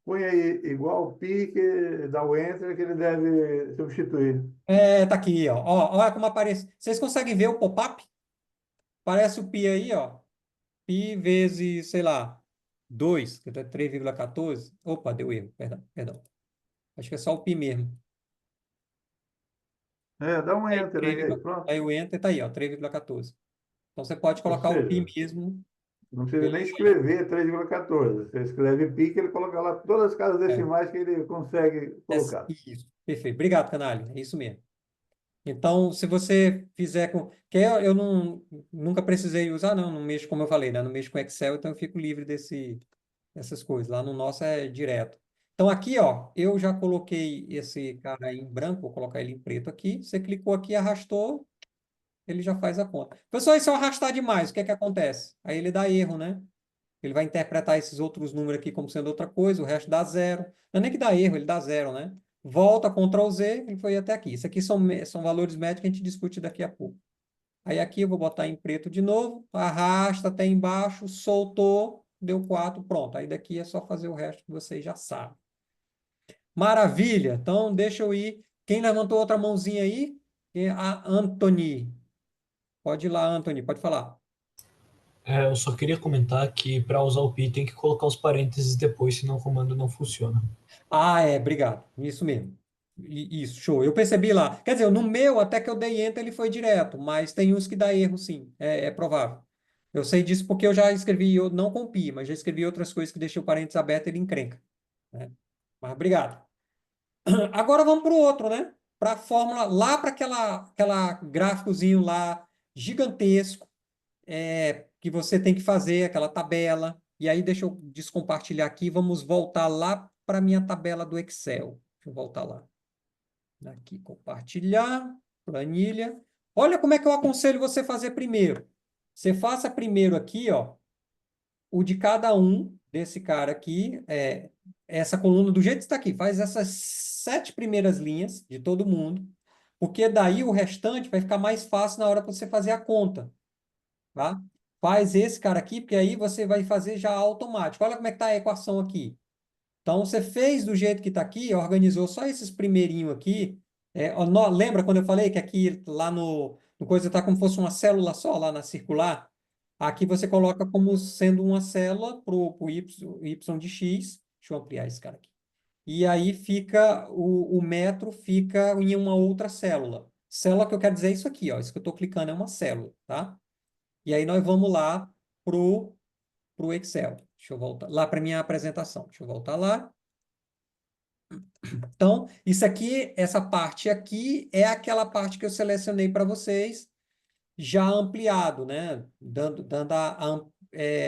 põe aí igual pi que dá o enter que ele deve substituir. tá aqui, ó. Olha como aparece. Vocês conseguem ver o pop-up? Parece o pi aí, ó. Pi vezes, sei lá, 2, que é 3,14. Opa, deu erro, perdão, perdão. Acho que é só o pi mesmo. Dá um Aí, enter aí, pronto. aí o enter tá aí, ó, 3,14. Então você pode Ou colocar o pi seja, mesmo. não precisa nem Beleza? escrever 3,14. Você escreve pi que ele coloca lá todas as casas É, decimais que ele consegue colocar. isso. Perfeito. Obrigado, canalha. É isso mesmo. Então, se você fizer com. Que eu nunca precisei usar, não. Não mexo, como eu falei, né? Não mexo com Excel, então eu fico livre dessas coisas. Lá no nosso é direto. Então, aqui, ó, eu já coloquei esse cara aí em branco, vou colocar ele em preto aqui. Você clicou aqui, arrastou, ele já faz a conta. Pessoal, e se eu arrastar demais, o que é que acontece? Aí ele dá erro, né? Ele vai interpretar esses outros números aqui como sendo outra coisa, o resto dá zero. Não é nem que dá erro, ele dá zero, né? Volta, Ctrl Z, ele foi até aqui. Isso aqui são valores médios que a gente discute daqui a pouco. Aí aqui eu vou botar em preto de novo, arrasta até embaixo, soltou, deu 4, pronto. Aí daqui é só fazer o resto que vocês já sabem. Maravilha! Então, deixa eu ir. Quem levantou outra mãozinha aí? A Anthony. Pode ir lá, Anthony, pode falar. Eu só queria comentar que para usar o pi tem que colocar os parênteses depois, senão o comando não funciona. Ah, obrigado. Isso mesmo. Isso, show. Eu percebi lá. Quer dizer, no meu, até que eu dei enter, ele foi direto, mas tem uns que dá erro, sim. É provável. Eu sei disso porque eu já escrevi, eu não com pi, mas já escrevi outras coisas que deixei o parênteses aberto, ele encrenca, né? Mas obrigado. Agora vamos para o outro, né? Para a fórmula, lá para aquela gráficozinho lá gigantesco, que você tem que fazer, aquela tabela. E aí, deixa eu descompartilhar aqui. Vamos voltar lá para a minha tabela do Excel. Deixa eu voltar lá. Aqui, compartilhar, planilha. Olha como é que eu aconselho você fazer primeiro. Você faça primeiro aqui, ó, o de cada um desse cara aqui, essa coluna do jeito que está aqui. Faz essas 7 primeiras linhas de todo mundo, porque daí o restante vai ficar mais fácil na hora que você fazer a conta, tá? Faz esse cara aqui, porque aí você vai fazer já automático. Olha como é que está a equação aqui. Então, você fez do jeito que está aqui, organizou só esses primeirinhos aqui. Lembra quando eu falei que aqui, lá no coisa, está como se fosse uma célula só, lá na circular? Aqui você coloca como sendo uma célula para o y de x. Deixa eu ampliar esse cara aqui. E aí fica, o metro fica em uma outra célula. Célula que eu quero dizer é isso aqui, ó. Isso que eu estou clicando é uma célula, tá? E aí nós vamos lá pro Excel. Deixa eu voltar lá para minha apresentação. Deixa eu voltar lá. Então, isso aqui, essa parte aqui é aquela parte que eu selecionei para vocês, já ampliado, né?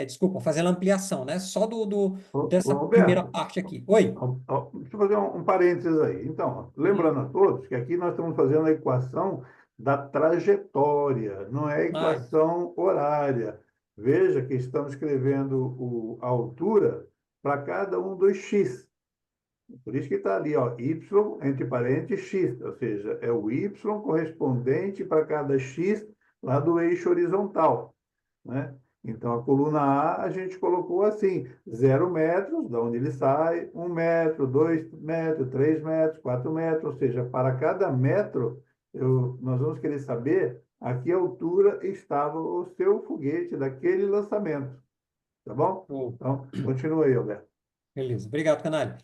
Desculpa, fazendo a ampliação, né? Só Ô, dessa primeira Roberto, parte aqui. Oi? deixa eu fazer um parênteses aí. Então, lembrando a todos que aqui nós estamos fazendo a equação da trajetória, não é a Ai, equação horária. Veja que estamos escrevendo a altura para cada um dos x. Por isso que está ali, ó, y entre parênteses x, ou seja, é o y correspondente para cada x lá do eixo horizontal, né? Então, a coluna A a gente colocou assim, 0 metros, da onde ele sai, 1 metro, 2 metros, 3 metros, 4 metros, ou seja, para cada metro, nós vamos querer saber a que altura estava o seu foguete daquele lançamento, tá bom? show. Então, continua aí, Alberto. Beleza. Obrigado, Canário.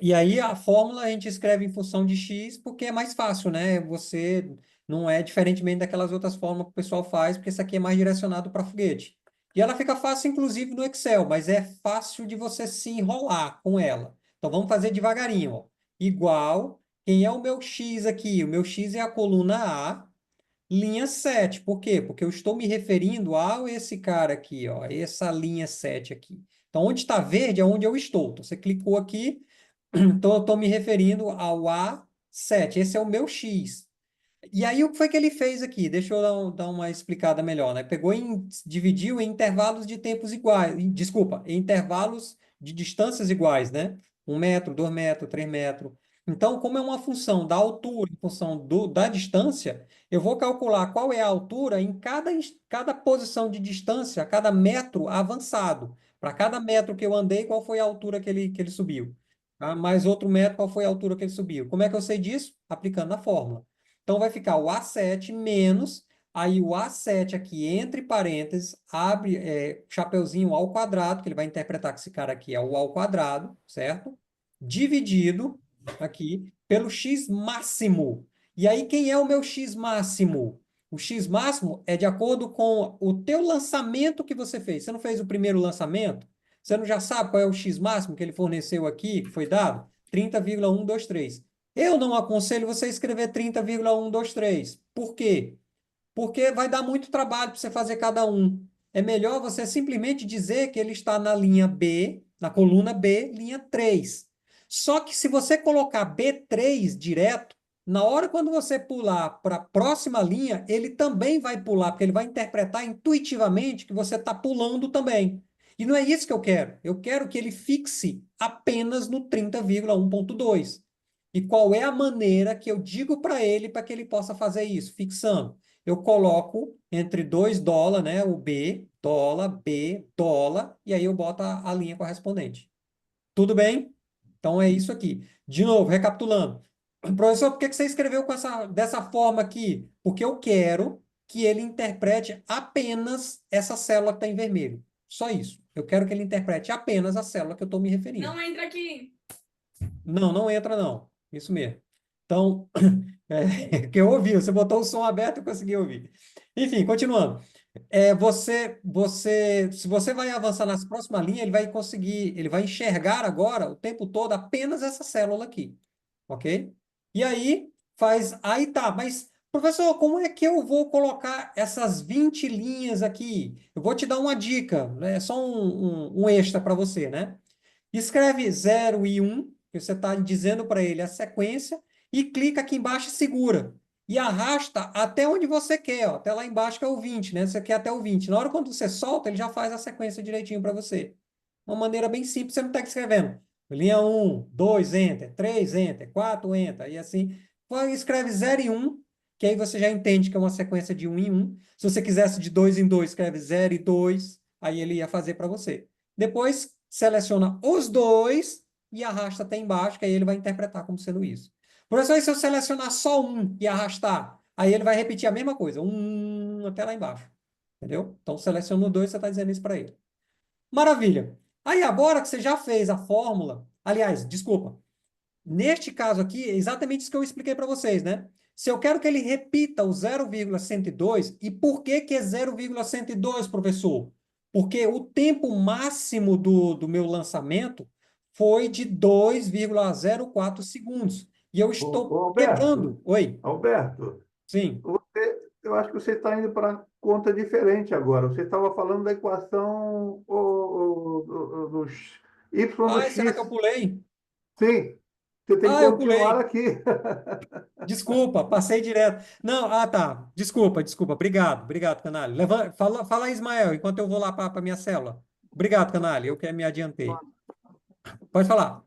E aí a fórmula a gente escreve em função de x porque é mais fácil, né? Você não é diferentemente daquelas outras fórmulas que o pessoal faz, porque essa aqui é mais direcionado para foguete. E ela fica fácil, inclusive, no Excel, mas é fácil de você se enrolar com ela. Então vamos fazer devagarinho, ó. Igual, quem é o meu X aqui? O meu X é a coluna A, linha 7. Por quê? Porque eu estou me referindo a esse cara aqui, ó, essa linha 7 aqui. Então, onde está verde é onde eu estou. Então, você clicou aqui, então eu estou me referindo ao A7. Esse é o meu X. E aí, o que foi que ele fez aqui? Deixa eu dar uma explicada melhor, né? Dividiu em intervalos de tempos iguais, desculpa, em intervalos de distâncias iguais, né? 1 metro, 2 metros, 3 metros. Então, como é uma função da altura, em função da distância, eu vou calcular qual é a altura em cada posição de distância, cada metro avançado. Para cada metro que eu andei, qual foi a altura que ele subiu? Tá? Mais outro metro, qual foi a altura que ele subiu? Como é que eu sei disso? Aplicando a fórmula. Então, vai ficar o A7 menos, aí o A7 aqui, entre parênteses, abre chapeuzinho ao quadrado, que ele vai interpretar que esse cara aqui é o ao quadrado, certo? Dividido aqui pelo x máximo. E aí, quem é o meu x máximo? O x máximo é de acordo com o teu lançamento que você fez. Você não fez o primeiro lançamento? Você não já sabe qual é o x máximo que ele forneceu aqui, que foi dado? 30,123. Eu não aconselho você escrever 30,123. Por quê? Porque vai dar muito trabalho para você fazer cada um. É melhor você simplesmente dizer que ele está na linha B, na coluna B, linha 3. Só que se você colocar B3 direto, na hora quando você pular para a próxima linha, ele também vai pular, porque ele vai interpretar intuitivamente que você está pulando também. E não é isso que eu quero. Eu quero que ele fixe apenas no 30,1.2. E qual é a maneira que eu digo para ele para que ele possa fazer isso? Fixando. Eu coloco entre $2, né? O B, dólar, e aí eu boto a linha correspondente. Tudo bem? Então é isso aqui. De novo, recapitulando. Professor, por que você escreveu dessa forma aqui? Porque eu quero que ele interprete apenas essa célula que está em vermelho. Só isso. Eu quero que ele interprete apenas a célula que eu estou me referindo. Não entra aqui. Não, não entra, não. Isso mesmo. Então, que eu ouvi, você botou o som aberto, eu consegui ouvir. Enfim, continuando. Se você vai avançar nas próximas linhas, ele vai enxergar agora, o tempo todo, apenas essa célula aqui. Ok? E aí tá, mas, professor, como é que eu vou colocar essas 20 linhas aqui? Eu vou te dar uma dica, né? É só um extra para você, né? Escreve 0 e 1, que você está dizendo para ele a sequência, e clica aqui embaixo e segura. E arrasta até onde você quer, ó, até lá embaixo que é o 20, né? Você quer até o 20. Na hora quando você solta, ele já faz a sequência direitinho para você. Uma maneira bem simples, você não está escrevendo. Linha 1, 2, enter, 3, enter, 4, enter, e assim. Escreve 0 e 1, que aí você já entende que é uma sequência de 1 em 1. Se você quisesse de 2 em 2, escreve 0 e 2, aí ele ia fazer para você. Depois, seleciona os dois e arrasta até embaixo, que aí ele vai interpretar como sendo isso. Professor, e se eu selecionar só um e arrastar? Aí ele vai repetir a mesma coisa, até lá embaixo. Entendeu? Então, seleciona o dois, você está dizendo isso para ele. Maravilha. Aí, agora que você já fez a fórmula, aliás, desculpa, neste caso aqui, é exatamente isso que eu expliquei para vocês, né? Se eu quero que ele repita o 0,102, e por que que é 0,102, professor? Porque o tempo máximo do meu lançamento foi de 2,04 segundos. E eu estou Alberto, pegando. Oi, Alberto, sim. eu acho que você está indo para conta diferente agora. Você estava falando da equação dos y no Ai, será que eu x. pulei? Sim, você tem que Ah, eu continuar pulei. aqui. Desculpa, passei direto. Não, tá. Desculpa. Obrigado, Canalha. Fala aí, Ismael, enquanto eu vou lá para a minha célula. Obrigado, Canalha, eu que me adiantei. Pode falar.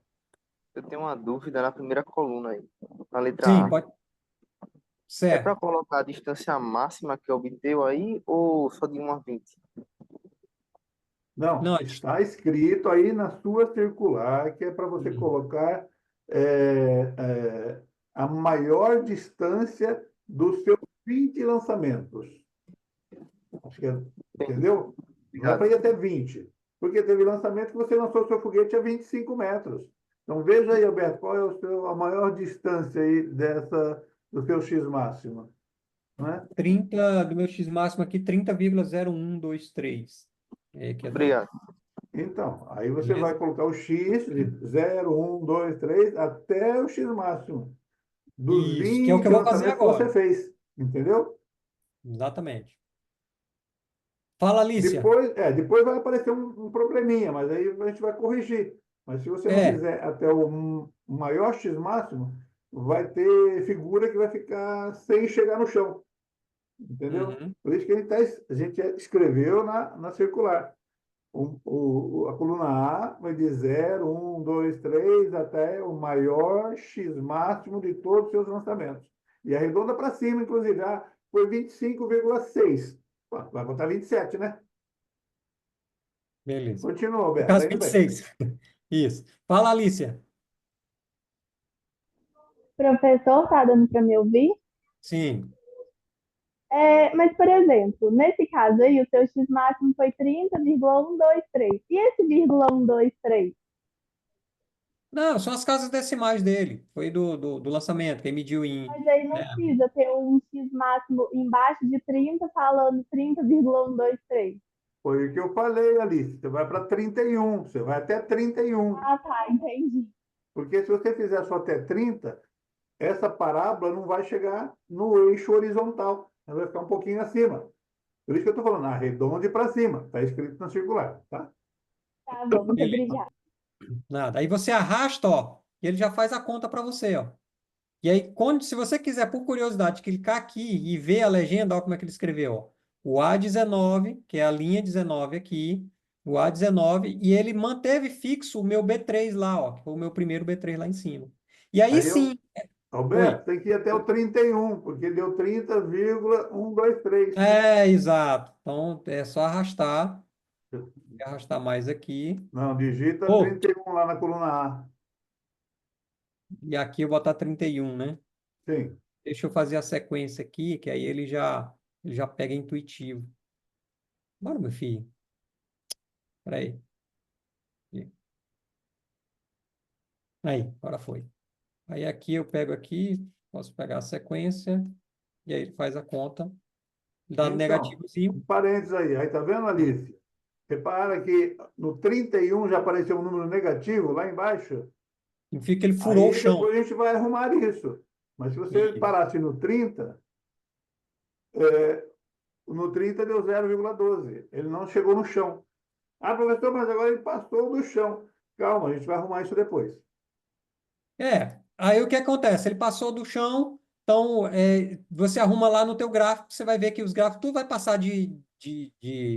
Eu tenho uma dúvida na primeira coluna aí, na letra Sim, A. pode. É para Certo. colocar a distância máxima que obteu aí ou só de 1 a 20? Não, Não, está escrito aí na sua circular que é para você colocar é, é, a maior distância dos seus 20 lançamentos. Acho que entendeu? Não é para ir até 20, porque teve lançamento que você lançou seu foguete a 25 metros. Então veja aí, Alberto, qual é a maior distância aí do seu X máximo, não é? 30 do meu X máximo aqui, 30,0123. Que é Obrigado. Então, aí você Beleza? vai colocar o x de 0, 1, 2, 3, até o x máximo dos Isso, que é o que eu 20 vou fazer lançamentos que você agora. fez. Entendeu? Exatamente. Fala, Alicia. Depois vai aparecer um probleminha, mas aí a gente vai corrigir. Mas se você não É. fizer até o maior x máximo, vai ter figura que vai ficar sem chegar no chão. Entendeu? Uhum. Por isso que a gente escreveu na circular. A coluna A vai de 0, 1, 2, 3, até o maior x máximo de todos os seus lançamentos. E arredonda para cima, inclusive, foi 25,6. Vai botar 27, né? Beleza. Continua, No Alberto, tá caso, indo bem. 26. Isso. Fala, Alicia. Professor, tá dando para me ouvir? Sim. Mas, por exemplo, nesse caso aí, o seu X máximo foi 30,123. E esse vírgula 123? Não, são as casas decimais dele. Foi do lançamento, que ele mediu em. Mas aí não Né? precisa ter um X máximo embaixo de 30 falando 30,123. Foi o que eu falei, Alice. Você vai para 31, você vai até 31. Ah, tá, entendi. Porque se você fizer só até 30, essa parábola não vai chegar no eixo horizontal. Ela vai ficar um pouquinho acima. Por isso que eu estou falando, arredonde para cima. Está escrito na circular, tá? Tá bom, muito Beleza. obrigada. Nada. Aí você arrasta, ó, e ele já faz a conta para você, ó. E aí, se você quiser, por curiosidade, clicar aqui e ver a legenda, ó, como é que ele escreveu, ó. O A19, que é a linha 19 aqui, o A19, e ele manteve fixo o meu B3 lá, ó, que foi o meu primeiro B3 lá em cima. E aí Aí eu, sim, Alberto, oi. tem que ir até o 31, porque deu 30,123. É, exato. Então, é só arrastar, arrastar mais aqui. Não, digita Oh, 31 lá na coluna A. e aqui eu vou botar 31, né? Sim. Deixa eu fazer a sequência aqui, que aí ele já pega intuitivo. Bora, meu filho. Peraí. Aí, agora foi. Aí aqui eu pego aqui, posso pegar a sequência, e aí ele faz a conta, dá Então, um negativozinho, parênteses aí. Aí tá vendo, Alice? Repara que no 31 já apareceu um número negativo lá embaixo. significa que ele furou o Aí chão. depois a gente vai arrumar isso. Mas se você Isso. parasse no 30 deu 0,12. Ele não chegou no chão. Ah, professor, mas agora ele passou do chão. Calma, a gente vai arrumar isso depois. Aí o que acontece? Ele passou do chão, então você arruma lá no teu gráfico, você vai ver que os gráficos, tudo vai passar de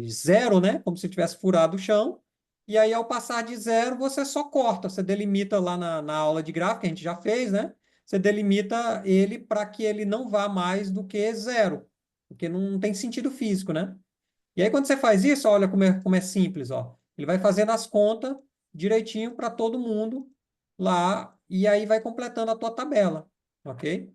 zero, né? Como se tivesse furado o chão, e aí ao passar de zero, você só corta, você delimita lá na aula de gráfico, que a gente já fez, né? Você delimita ele para que ele não vá mais do que zero, porque não tem sentido físico, né? E aí, quando você faz isso, olha como é simples, ó. Ele vai fazendo as contas direitinho para todo mundo lá, e aí vai completando a tua tabela, ok?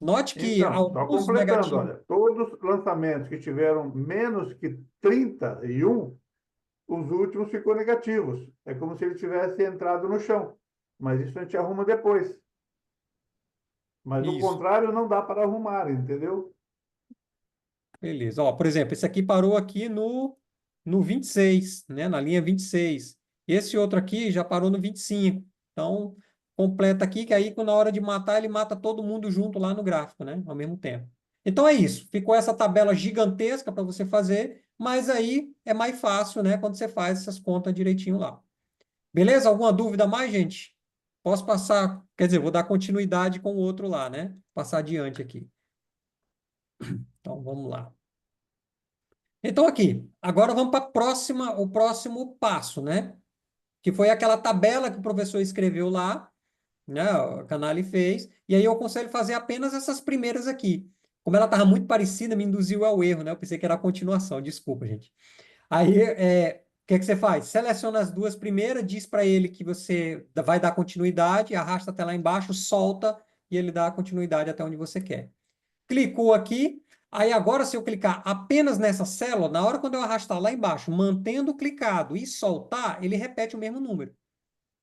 Note que Então, só alguns completando, negativos. olha, todos os lançamentos que tiveram menos que 31, os últimos ficou negativos. É como se ele tivesse entrado no chão. Mas isso a gente arruma depois. Mas o Isso, contrário não dá para arrumar, entendeu? beleza. Ó, por exemplo, esse aqui parou aqui no 26, né? Na linha 26. Esse outro aqui já parou no 25. Então, completa aqui, que aí, na hora de matar, ele mata todo mundo junto lá no gráfico, né? Ao mesmo tempo. Então é isso. Ficou essa tabela gigantesca para você fazer, mas aí é mais fácil, né? Quando você faz essas contas direitinho lá. Beleza? Alguma dúvida mais, gente? Posso passar, quer dizer, vou dar continuidade com o outro lá, né? Passar adiante aqui. Então, vamos lá. Então, aqui, agora vamos para o próximo passo, né? Que foi aquela tabela que o professor escreveu lá, né? O Canali fez, e aí eu aconselho fazer apenas essas primeiras aqui. Como ela estava muito parecida, me induziu ao erro, né? Eu pensei que era a continuação, desculpa, gente. Aí, o que é que você faz? Seleciona as duas primeiras, diz para ele que você vai dar continuidade, arrasta até lá embaixo, solta, e ele dá a continuidade até onde você quer. Clicou aqui, aí agora se eu clicar apenas nessa célula, na hora quando eu arrastar lá embaixo, mantendo clicado e soltar, ele repete o mesmo número.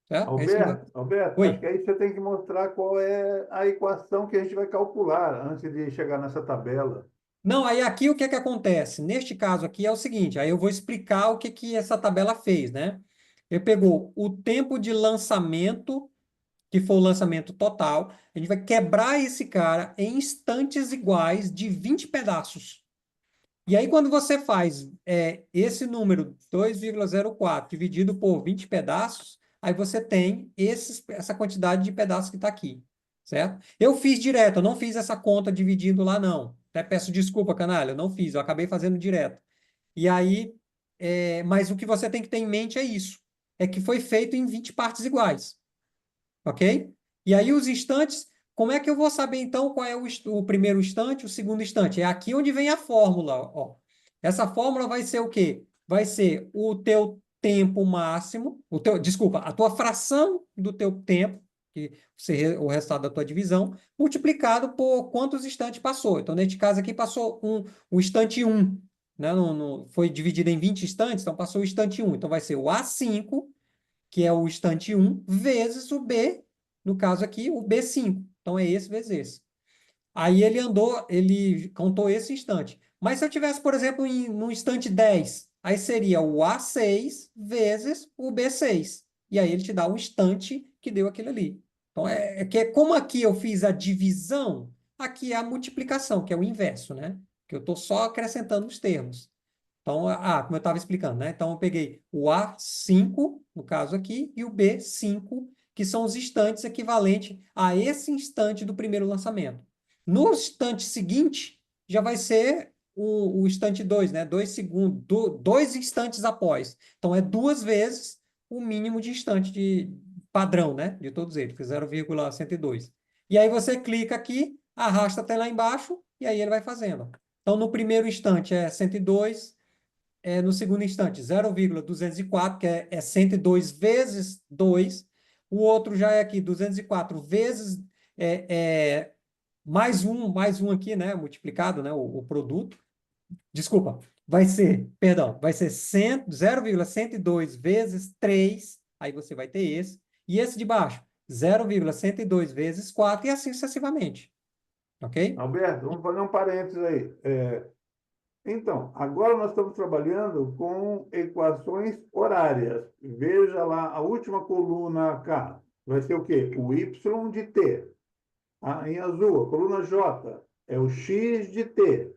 Certo? É isso que vai... Alberto, acho que Oi. aí você tem que mostrar qual é a equação que a gente vai calcular antes de chegar nessa tabela. Não, aí aqui o que que acontece? Neste caso aqui é o seguinte, aí eu vou explicar o que que essa tabela fez, né? Ele pegou o tempo de lançamento, que foi o lançamento total, a gente vai quebrar esse cara em instantes iguais de 20 pedaços. E aí, quando você faz esse número 2,04 dividido por 20 pedaços, aí você tem essa quantidade de pedaços que está aqui, certo? Eu fiz direto, eu não fiz essa conta dividindo lá, não. Até peço desculpa, canalha, eu não fiz, eu acabei fazendo direto. E aí, mas o que você tem que ter em mente é isso, é que foi feito em 20 partes iguais, ok? E aí os instantes, como é que eu vou saber então qual é o primeiro instante, o segundo instante? É aqui onde vem a fórmula, ó. Essa fórmula vai ser o quê? Vai ser o teu tempo máximo, desculpa, a tua fração do teu tempo, que o resultado da tua divisão, multiplicado por quantos instantes passou. Então, neste caso aqui, passou o instante 1, né? Foi dividido em 20 instantes, então passou o instante 1. Então, vai ser o A5, que é o instante 1, vezes o B, no caso aqui, o B5. Então, é esse vezes esse. Aí ele contou esse instante. Mas se eu tivesse, por exemplo, no instante 10, aí seria o A6 vezes o B6. E aí ele te dá o instante que deu aquele ali. Então, como aqui eu fiz a divisão, aqui é a multiplicação, que é o inverso, né? Que eu estou só acrescentando os termos. Então, como eu estava explicando, né? Então, eu peguei o A5, no caso aqui, e o B5, que são os instantes equivalentes a esse instante do primeiro lançamento. No instante seguinte, já vai ser o instante 2, né? 2 segundos, 2 instantes após. Então, é 2 vezes o mínimo de instante de padrão, né? De todos eles, que é 0,102. E aí você clica aqui, arrasta até lá embaixo, e aí ele vai fazendo. Então, no primeiro instante é 102, no segundo instante 0,204, que é 102 vezes 2. O outro já é aqui 204 vezes mais um aqui, né? Multiplicado, né? O produto. Desculpa, vai ser 0,102 vezes 3. Aí você vai ter esse. E esse de baixo, 0,102 vezes 4, e assim sucessivamente. Ok? Alberto, vamos fazer um parênteses aí. Então, agora nós estamos trabalhando com equações horárias. Veja lá a última coluna K. Vai ser o quê? O Y de T. Em azul, a coluna J é o X de T.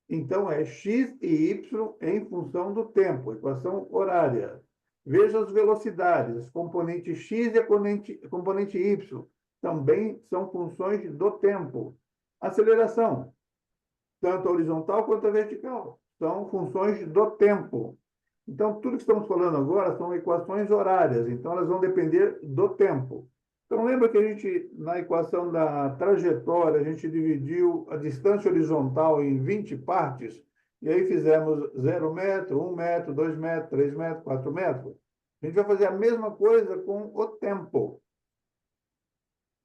Então, é X e Y em função do tempo, equação horária. Veja as velocidades, componente X e a componente Y. Também são funções do tempo. Aceleração, tanto a horizontal quanto a vertical, são funções do tempo. Então, tudo que estamos falando agora são equações horárias, então elas vão depender do tempo. Então, lembra que a gente, na equação da trajetória, a gente dividiu a distância horizontal em 20 partes, e aí fizemos 0 metro, 1 metro, 2 metros, 3 metros, 4 metros? A gente vai fazer a mesma coisa com o tempo.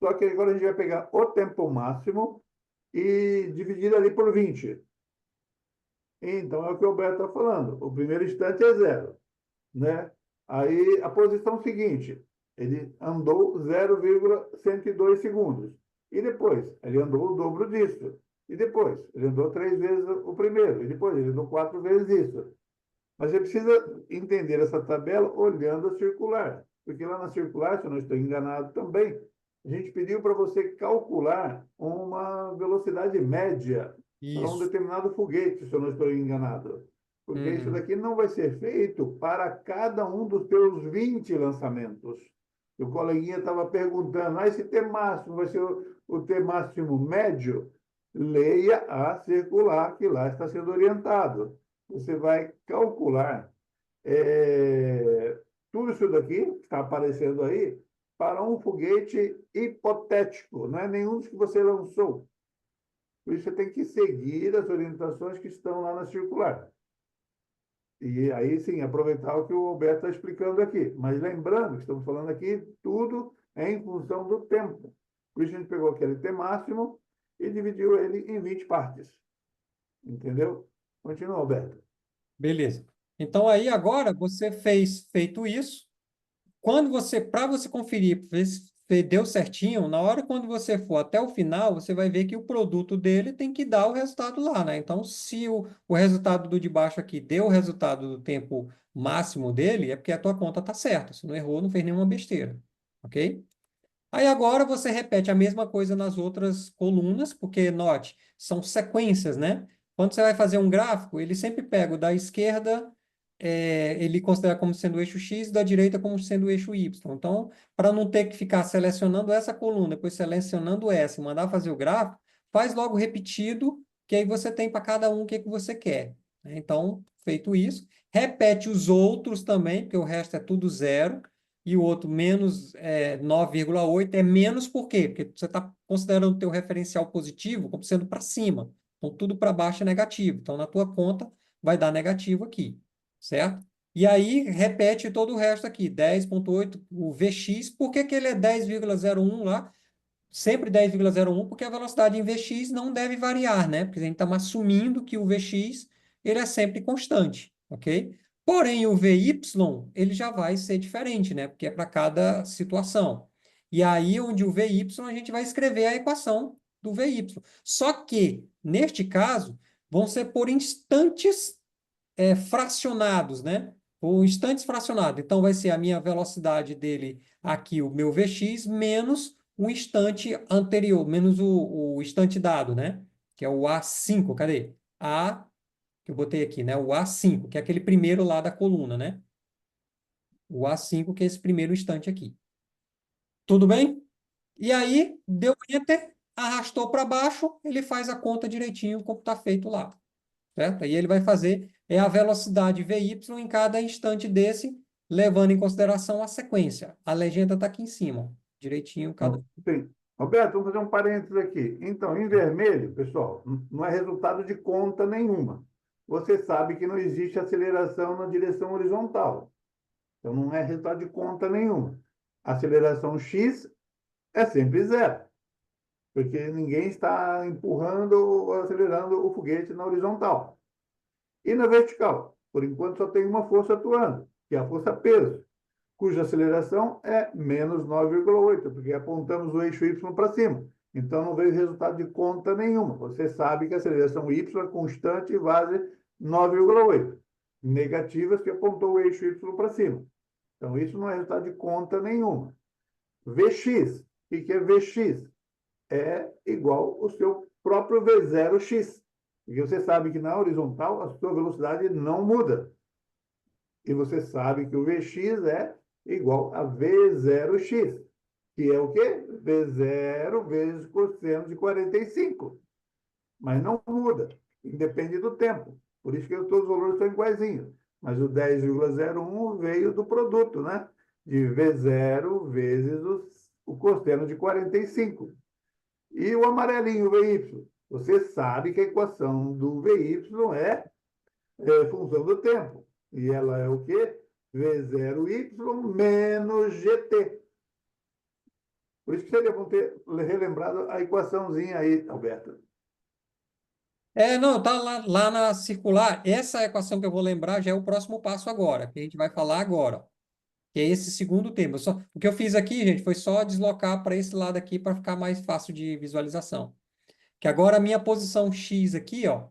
Só que agora a gente vai pegar o tempo máximo e dividir ali por 20. Então, é o que o Alberto está falando. O primeiro instante é 0, né? Aí, a posição seguinte, ele andou 0,102 segundos. E depois, ele andou o dobro disso. E depois, ele andou 3 vezes o primeiro. E depois, ele andou 4 vezes isso. Mas você precisa entender essa tabela olhando a circular. Porque lá na circular, se eu não estou enganado também, a gente pediu para você calcular uma velocidade média para um Isso. determinado foguete, se eu não estou enganado. Porque isso Uhum. daqui não vai ser feito para cada um dos teus 20 lançamentos. O coleguinha estava perguntando, esse T máximo vai ser o T máximo médio? Leia a circular, que lá está sendo orientado. Você vai calcular tudo isso daqui que está aparecendo aí para um foguete hipotético, não é nenhum dos que você lançou. Por isso você tem que seguir as orientações que estão lá na circular. E aí sim, aproveitar o que o Alberto está explicando aqui. Mas lembrando que estamos falando aqui, tudo é em função do tempo. Por isso a gente pegou aquele T máximo e dividiu ele em 20 partes. Entendeu? Continua, Alberto. Beleza. Então, aí agora, feito isso, para você conferir, deu certinho, na hora quando você for até o final, você vai ver que o produto dele tem que dar o resultado lá, né? Então, se o resultado do de baixo aqui deu o resultado do tempo máximo dele, é porque a tua conta está certa. Você não errou, não fez nenhuma besteira, ok? Aí agora você repete a mesma coisa nas outras colunas, porque, note, são sequências, né? Quando você vai fazer um gráfico, ele sempre pega o da esquerda, ele considera como sendo o eixo X, da direita como sendo o eixo Y. Então, para não ter que ficar selecionando essa coluna, depois selecionando essa e mandar fazer o gráfico, faz logo repetido, que aí você tem para cada um o que você quer, né? Então, feito isso, repete os outros também, porque o resto é tudo zero e o outro menos 9,8 é menos por quê? Porque você está considerando o teu referencial positivo como sendo para cima. Então, tudo para baixo é negativo. Então, na tua conta, vai dar negativo aqui, certo? E aí, repete todo o resto aqui, 10,8, o VX. Por que que ele é 10,01 lá? Sempre 10,01, porque a velocidade em Vx não deve variar, né? Porque a gente está assumindo que o Vx ele é sempre constante, ok? Porém, o Vy, ele já vai ser diferente, né? Porque é para cada situação. E aí, onde o Vy, a gente vai escrever a equação do Vy. Só que, neste caso, vão ser por instantes fracionados, né? Por instantes fracionados. Então, vai ser a minha velocidade dele aqui, o meu Vx, menos um instante anterior, menos o instante dado, né? Que é o A5, cadê? Que eu botei aqui, né? O A5, que é aquele primeiro lá da coluna, né? O A5, que é esse primeiro instante aqui. Tudo bem? E aí, deu Enter, arrastou para baixo, ele faz a conta direitinho como está feito lá, certo? Aí ele vai fazer a velocidade Vy em cada instante desse, levando em consideração a sequência. A legenda está aqui em cima, direitinho cada. Sim. Roberto, vamos fazer um parênteses aqui. Então, em vermelho, pessoal, não é resultado de conta nenhuma. Você sabe que não existe aceleração na direção horizontal. Então, não é resultado de conta nenhuma. Aceleração x é sempre zero, porque ninguém está empurrando ou acelerando o foguete na horizontal. E na vertical, por enquanto, só tem uma força atuando, que é a força peso, cuja aceleração é menos 9,8, porque apontamos o eixo y para cima. Então, não veio resultado de conta nenhuma. Você sabe que a aceleração y é constante e vale 9,8. Negativas, que apontou o eixo y para cima. Então, isso não é resultado de conta nenhuma. Vx, o que é Vx? É igual ao seu próprio V0x. Porque você sabe que na horizontal a sua velocidade não muda. E você sabe que o Vx é igual a V0x, que é o quê? V0 vezes cosseno de 45. Mas não muda, independe do tempo. Por isso que todos os valores são iguaizinhos. Mas o 10,01 veio do produto, né? De V0 vezes o cosseno de 45. E o amarelinho, o Vy? Você sabe que a equação do Vy é função do tempo. E ela é o quê? V0y menos gt. Por isso que seria bom ter relembrado a equaçãozinha aí, Alberto. Não, tá lá na circular. Essa equação que eu vou lembrar já é o próximo passo agora, que a gente vai falar agora, que é esse segundo termo. O que eu fiz aqui, gente, foi só deslocar para esse lado aqui para ficar mais fácil de visualização. Que agora a minha posição X aqui, ó,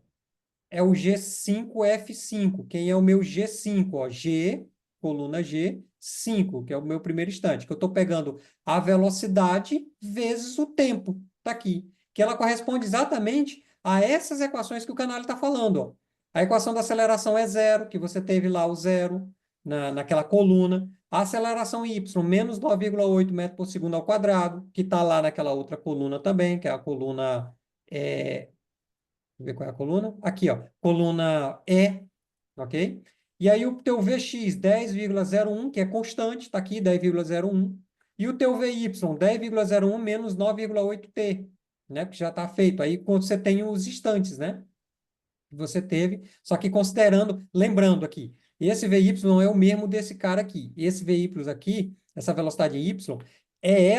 é o G5F5. Quem é o meu G5? Ó, G, coluna G, 5, que é o meu primeiro instante. Que eu estou pegando a velocidade vezes o tempo. Está aqui. Que ela corresponde exatamente a essas equações que o canal está falando. Ó. A equação da aceleração é zero, que você teve lá o zero naquela coluna. A aceleração y, menos 9,8 metros por segundo ao quadrado, que está lá naquela outra coluna também, que é a coluna... Deixa eu ver qual é a coluna. Aqui, ó. Coluna E, ok? E aí o teu Vx 10,01, que é constante, está aqui, 10,01. E o teu Vy, 10,01 menos 9,8t, né? Porque já está feito. Aí quando você tem os instantes, né? Que você teve, só que considerando, lembrando aqui, esse Vy é o mesmo desse cara aqui. Esse Vy aqui, essa velocidade y, é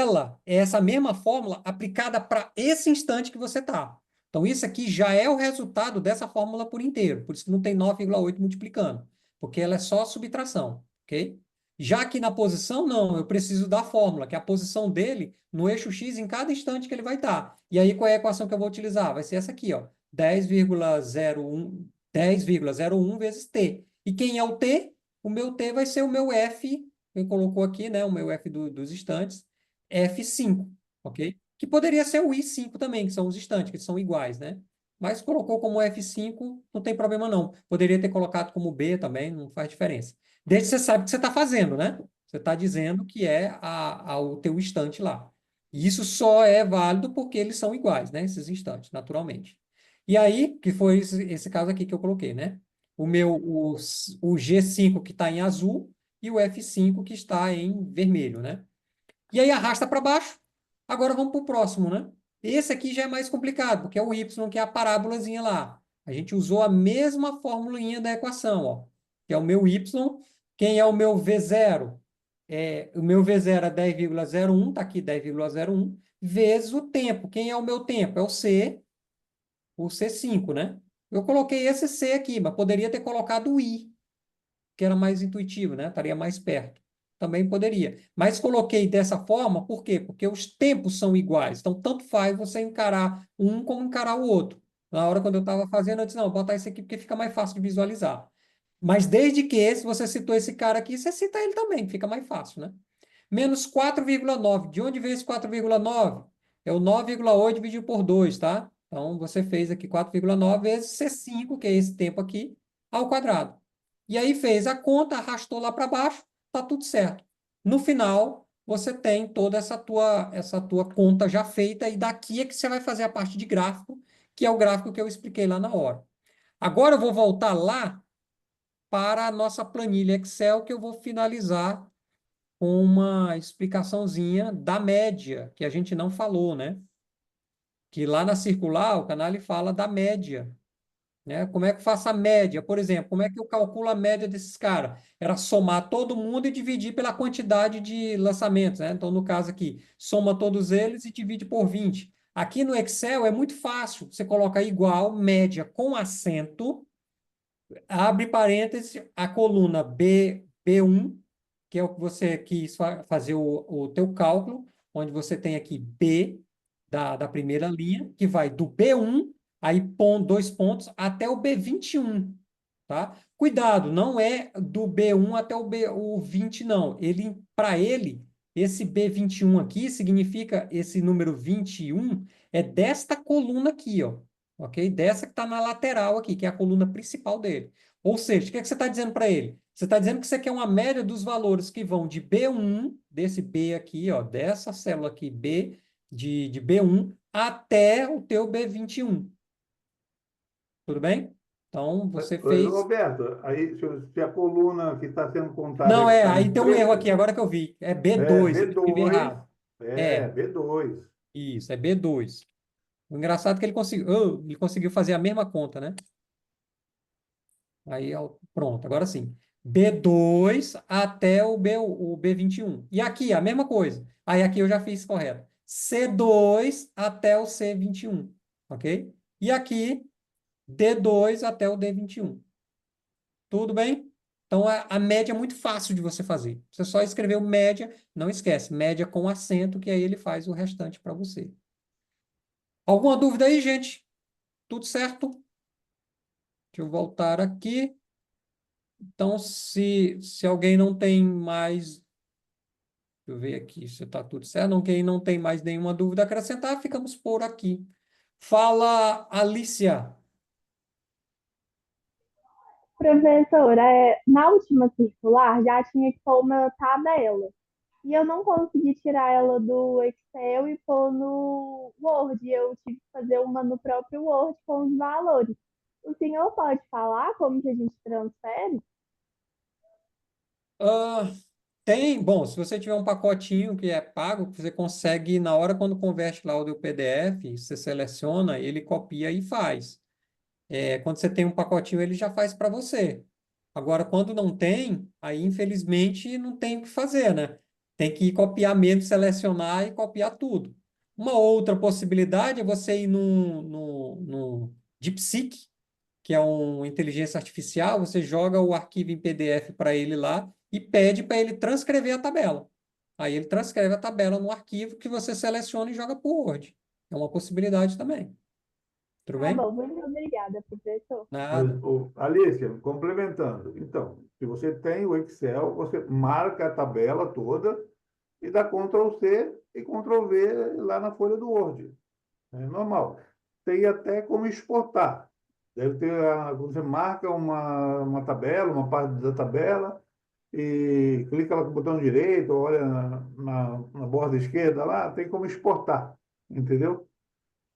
essa mesma fórmula aplicada para esse instante que você está. Então, isso aqui já é o resultado dessa fórmula por inteiro. Por isso que não tem 9,8 multiplicando. Porque ela é só subtração, ok? Já aqui na posição, não, eu preciso da fórmula, que é a posição dele no eixo x em cada instante que ele vai estar. E aí, qual é a equação que eu vou utilizar? Vai ser essa aqui, ó, 10,01 vezes t. E quem é o t? O meu t vai ser o meu f, ele colocou aqui, né, o meu f dos instantes, F5, ok? Que poderia ser o I5 também, que são os instantes, que são iguais, né? Mas colocou como F5, não tem problema não. Poderia ter colocado como B também, não faz diferença. Desde que você sabe o que você está fazendo, né? Você está dizendo que é o teu instante lá. E isso só é válido porque eles são iguais, né? Esses instantes, naturalmente. E aí, que foi esse caso aqui que eu coloquei, né? O G5 que está em azul e o F5 que está em vermelho, né? E aí arrasta para baixo. Agora vamos para o próximo, né? Esse aqui já é mais complicado, porque é o y, que é a parábolazinha lá. A gente usou a mesma formulainha da equação, ó, que é o meu y. Quem é o meu V0? O meu V0 é 10,01, está aqui 10,01, vezes o tempo. Quem é o meu tempo? É o C5, né? Eu coloquei esse C aqui, mas poderia ter colocado o I, que era mais intuitivo, né? Estaria mais perto. Também poderia. Mas coloquei dessa forma, por quê? Porque os tempos são iguais. Então, tanto faz você encarar um como encarar o outro. Na hora quando eu estava fazendo, eu disse, não, vou botar esse aqui porque fica mais fácil de visualizar. Mas desde que, se você citou esse cara aqui, você cita ele também, fica mais fácil, né? Menos 4,9. De onde veio esse 4,9? É o 9,8 dividido por 2, tá? Então, você fez aqui 4,9 vezes C5, que é esse tempo aqui, ao quadrado. E aí fez a conta, arrastou lá para baixo, tá tudo certo. No final, você tem toda essa tua conta já feita, e daqui é que você vai fazer a parte de gráfico, que é o gráfico que eu expliquei lá na hora. Agora eu vou voltar lá para a nossa planilha Excel, que eu vou finalizar com uma explicaçãozinha da média, que a gente não falou, né? Que lá na circular, o canal fala da média, né? Como é que eu faço a média? Por exemplo, como é que eu calculo a média desses caras? Era somar todo mundo e dividir pela quantidade de lançamentos, né? Então, no caso aqui, soma todos eles e divide por 20. Aqui no Excel é muito fácil. Você coloca igual, média com acento, abre parênteses, a coluna B1, que é o que você quis fazer o teu cálculo, onde você tem aqui B da primeira linha, que vai do B1, aí dois pontos, até o B21, tá? Cuidado, não é do B1 até o 20, não. Para ele, esse B21 aqui significa, esse número 21 é desta coluna aqui, ó, ok? Dessa que está na lateral aqui, que é a coluna principal dele. Ou seja, o que é que você está dizendo para ele? Você está dizendo que você quer uma média dos valores que vão de B1, desse B aqui, ó, dessa célula aqui, B, de B1, até o teu B21. Tudo bem? Então, você fez... Roberto, aí se a coluna que está sendo contada Não, é que está aí em tem um erro preto, aqui, agora que eu vi. É é B2, eu escrevi B2, errado. É, B2. isso, é B2. O engraçado é que ele conseguiu fazer a mesma conta, né? Aí, ó, pronto, agora sim. B2 até o B21. E aqui, a mesma coisa. Aí aqui eu já fiz correto. C2 até o C21, ok? E aqui, D2 até o D21. Tudo bem? Então, a média é muito fácil de você fazer. Você só escreveu média, não esquece, média com acento, que aí ele faz o restante para você. Alguma dúvida aí, gente? Tudo certo? Deixa eu voltar aqui. Então, se alguém não tem mais, deixa eu ver aqui se está tudo certo. Quem não tem mais nenhuma dúvida a acrescentar, ficamos por aqui. Fala, Alicia. Professora, na última circular já tinha que pôr uma tabela. E eu não consegui tirar ela do Excel e pôr no Word. Eu tive que fazer uma no próprio Word com os valores. O senhor pode falar como que a gente transfere? Ah, bom, se você tiver um pacotinho que é pago, você consegue, na hora quando converte lá o do PDF, você seleciona, ele copia e faz. Quando você tem um pacotinho, ele já faz para você. Agora, quando não tem, aí infelizmente não tem o que fazer, né? Tem que copiar mesmo, selecionar e copiar tudo. Uma outra possibilidade é você ir no DeepSeek, que é uma inteligência artificial, você joga o arquivo em PDF para ele lá e pede para ele transcrever a tabela. Aí ele transcreve a tabela no arquivo que você seleciona e joga para o Word. É uma possibilidade também. Tudo Tá bem? bom, muito obrigada, professor. Mas, Nada. Alicia, complementando. Então, se você tem o Excel, você marca a tabela toda e dá Ctrl+C e Ctrl+V lá na folha do Word. É normal. Tem até como exportar. Deve ter, você marca uma tabela, uma parte da tabela, e clica lá com o botão direito, olha na borda esquerda lá, tem como exportar, entendeu?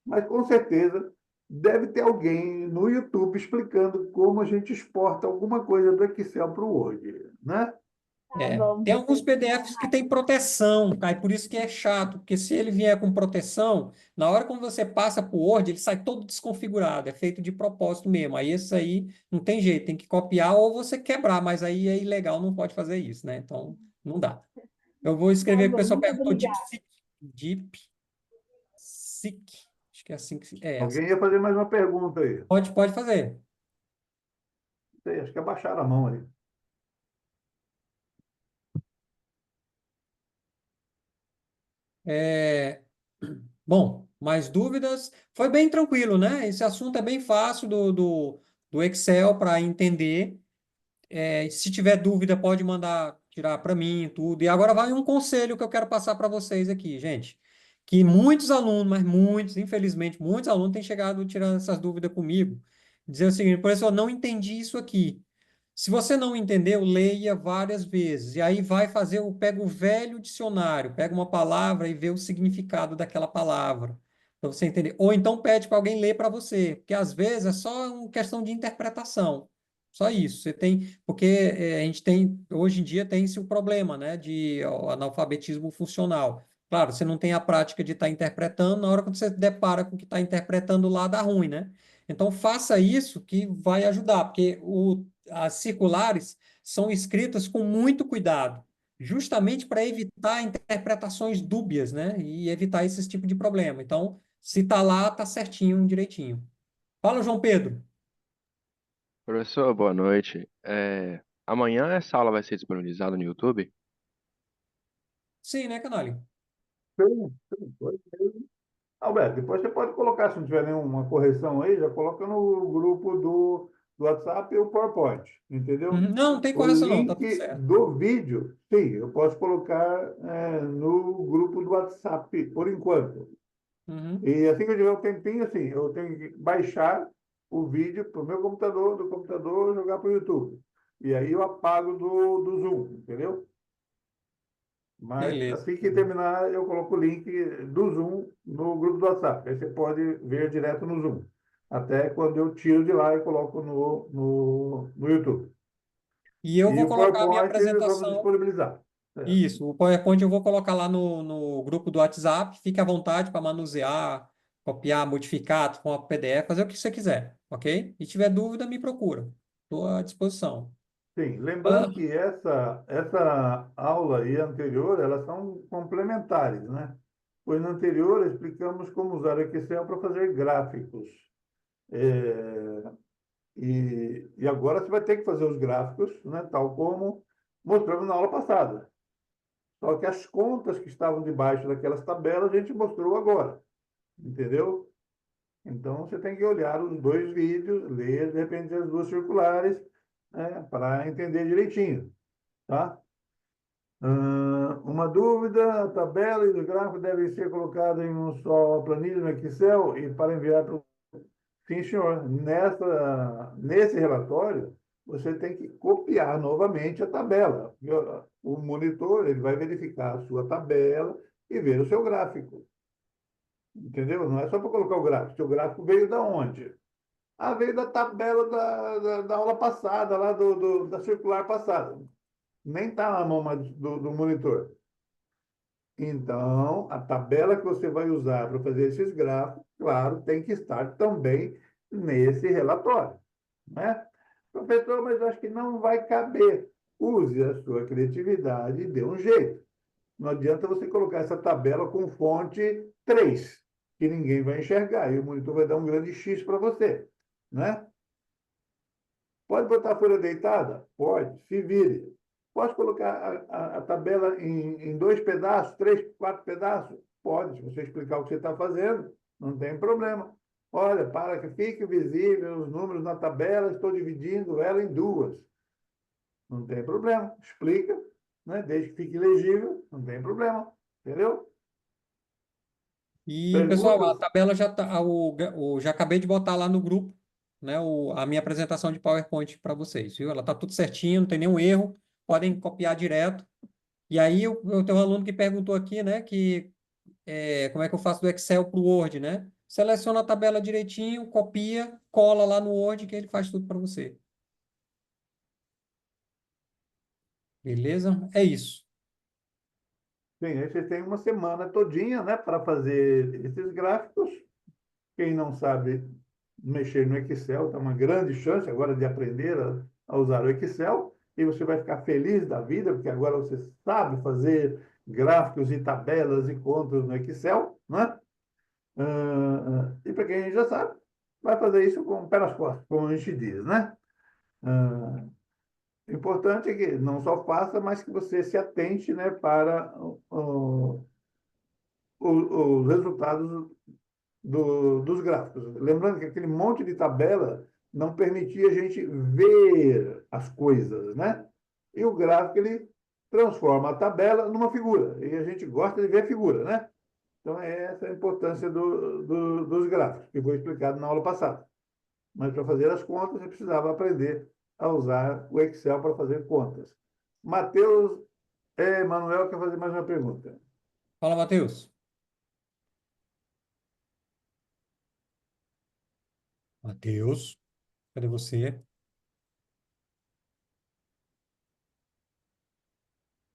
Mas com certeza deve ter alguém no YouTube explicando como a gente exporta alguma coisa do Excel para o Word, né? Tá bom, Tem alguns professor. PDFs que tem proteção, tá? E por isso que é chato, porque se ele vier com proteção, na hora quando você passa para o Word, ele sai todo desconfigurado, é feito de propósito mesmo. Aí esse aí não tem jeito, tem que copiar ou você quebrar, mas aí é ilegal, não pode fazer isso, né? Então, não dá. Eu vou Tá escrever, o bom, pessoal muito perguntou obrigada. DeepSeek, acho que é assim que é essa. Alguém ia fazer mais uma pergunta aí. Pode fazer. Não sei, acho que abaixaram a mão ali. É, Bom, mais dúvidas? Foi bem tranquilo, né? Esse assunto é bem fácil do Excel para entender. Se tiver dúvida, pode mandar tirar para mim tudo. E agora vai um conselho que eu quero passar para vocês aqui, gente. Que muitos alunos, mas muitos, infelizmente, muitos alunos têm chegado tirando essas dúvidas comigo. Dizer o seguinte, professor, não entendi isso aqui. Se você não entendeu, leia várias vezes. E aí vai fazer pega o velho dicionário, pega uma palavra e vê o significado daquela palavra, para você entender. Ou então pede para alguém ler para você, porque às vezes é só uma questão de interpretação. Só isso. Você tem, porque a gente tem, hoje em dia tem-se o problema, né, de analfabetismo funcional. Claro, você não tem a prática de estar interpretando, na hora que você depara com o que está interpretando lá, dá ruim, né? Então faça isso que vai ajudar, porque as circulares são escritas com muito cuidado, justamente para evitar interpretações dúbias, né? E evitar esse tipo de problema. Então, se está lá, está certinho, direitinho. Fala, João Pedro. Professor, boa noite. Amanhã essa aula vai ser disponibilizada no YouTube? Sim, né, Canali? Sim. Alberto, depois você pode colocar, se não tiver nenhuma correção aí, já coloca no grupo do WhatsApp o PowerPoint, entendeu? Não, não tem O correção não, tá tudo link certo. do vídeo, sim, eu posso colocar no grupo do WhatsApp, por enquanto. Uhum. E assim que eu tiver um tempinho, assim, eu tenho que baixar o vídeo para o meu computador, do computador, jogar para o YouTube. E aí eu apago do Zoom, entendeu? Mas Beleza. assim que terminar, eu coloco o link do Zoom no grupo do WhatsApp. Aí você pode ver direto no Zoom. Até quando eu tiro de lá e coloco no YouTube. E eu E vou o colocar a minha PowerPoint vamos apresentação. disponibilizar. É. Isso, o PowerPoint eu vou colocar lá no grupo do WhatsApp. Fique à vontade para manusear, copiar, modificar, com a PDF, fazer o que você quiser, ok? E tiver dúvida, me procura. Estou à disposição. Sim, Ah, lembrando que essa aula e a anterior, elas são complementares, né? Pois na anterior explicamos como usar o Excel para fazer gráficos. É, e agora você vai ter que fazer os gráficos, né, tal como mostramos na aula passada. Só que as contas que estavam debaixo daquelas tabelas a gente mostrou agora, entendeu? Então você tem que olhar os dois vídeos, ler de repente as duas circulares, né, para entender direitinho, tá? Uma dúvida: a tabela e os gráficos devem ser colocados em um só planilha no Excel e para enviar para o... Sim, senhor. Nesse relatório, você tem que copiar novamente a tabela. O monitor ele vai verificar a sua tabela e ver o seu gráfico. Entendeu? Não é só para colocar o gráfico. Seu gráfico veio da onde? Ah, veio da tabela da aula passada, lá da circular passada. Nem está na mão mais do monitor. Então, a tabela que você vai usar para fazer esses gráficos, claro, tem que estar também nesse relatório, né? Professor, mas eu acho que não vai caber. Use a sua criatividade e dê um jeito. Não adianta você colocar essa tabela com fonte 3, que ninguém vai enxergar, e o monitor vai dar um grande X para você, né? Pode botar a folha deitada? Pode, se vire. Pode colocar a tabela em dois pedaços, três, quatro pedaços? Pode, se você explicar o que você está fazendo, não tem problema. Olha, para que fique visível os números na tabela, estou dividindo ela em duas. Não tem problema. Explica, né? Desde que fique legível, não tem problema. Entendeu? E, pessoal, a Perguntas? tabela já tá, já acabei de botar lá no grupo, né, a minha apresentação de PowerPoint para vocês, viu? Ela tá tudo certinho, não tem nenhum erro, podem copiar direto. E aí, eu tenho um aluno que perguntou aqui, né, como é que eu faço do Excel para o Word, né? Seleciona a tabela direitinho, copia, cola lá no Word que ele faz tudo para você. Beleza? É isso. Sim, aí você tem uma semana todinha, né, para fazer esses gráficos. Quem não sabe mexer no Excel, tem uma grande chance agora de aprender a usar o Excel, e você vai ficar feliz da vida, porque agora você sabe fazer gráficos e tabelas e contas no Excel, né? E para quem já sabe, vai fazer isso com o pé nas costas, como a gente diz, né? O importante é que não só faça, mas que você se atente, né, para os resultados dos gráficos. Lembrando que aquele monte de tabela não permitia a gente ver as coisas, né? E o gráfico, ele transforma a tabela numa figura. E a gente gosta de ver a figura, né? Então, é essa a importância dos gráficos, que foi explicado na aula passada. Mas para fazer as contas, eu precisava aprender a usar o Excel para fazer contas. Matheus Manuel quer fazer mais uma pergunta. Fala, Matheus. Matheus, cadê você?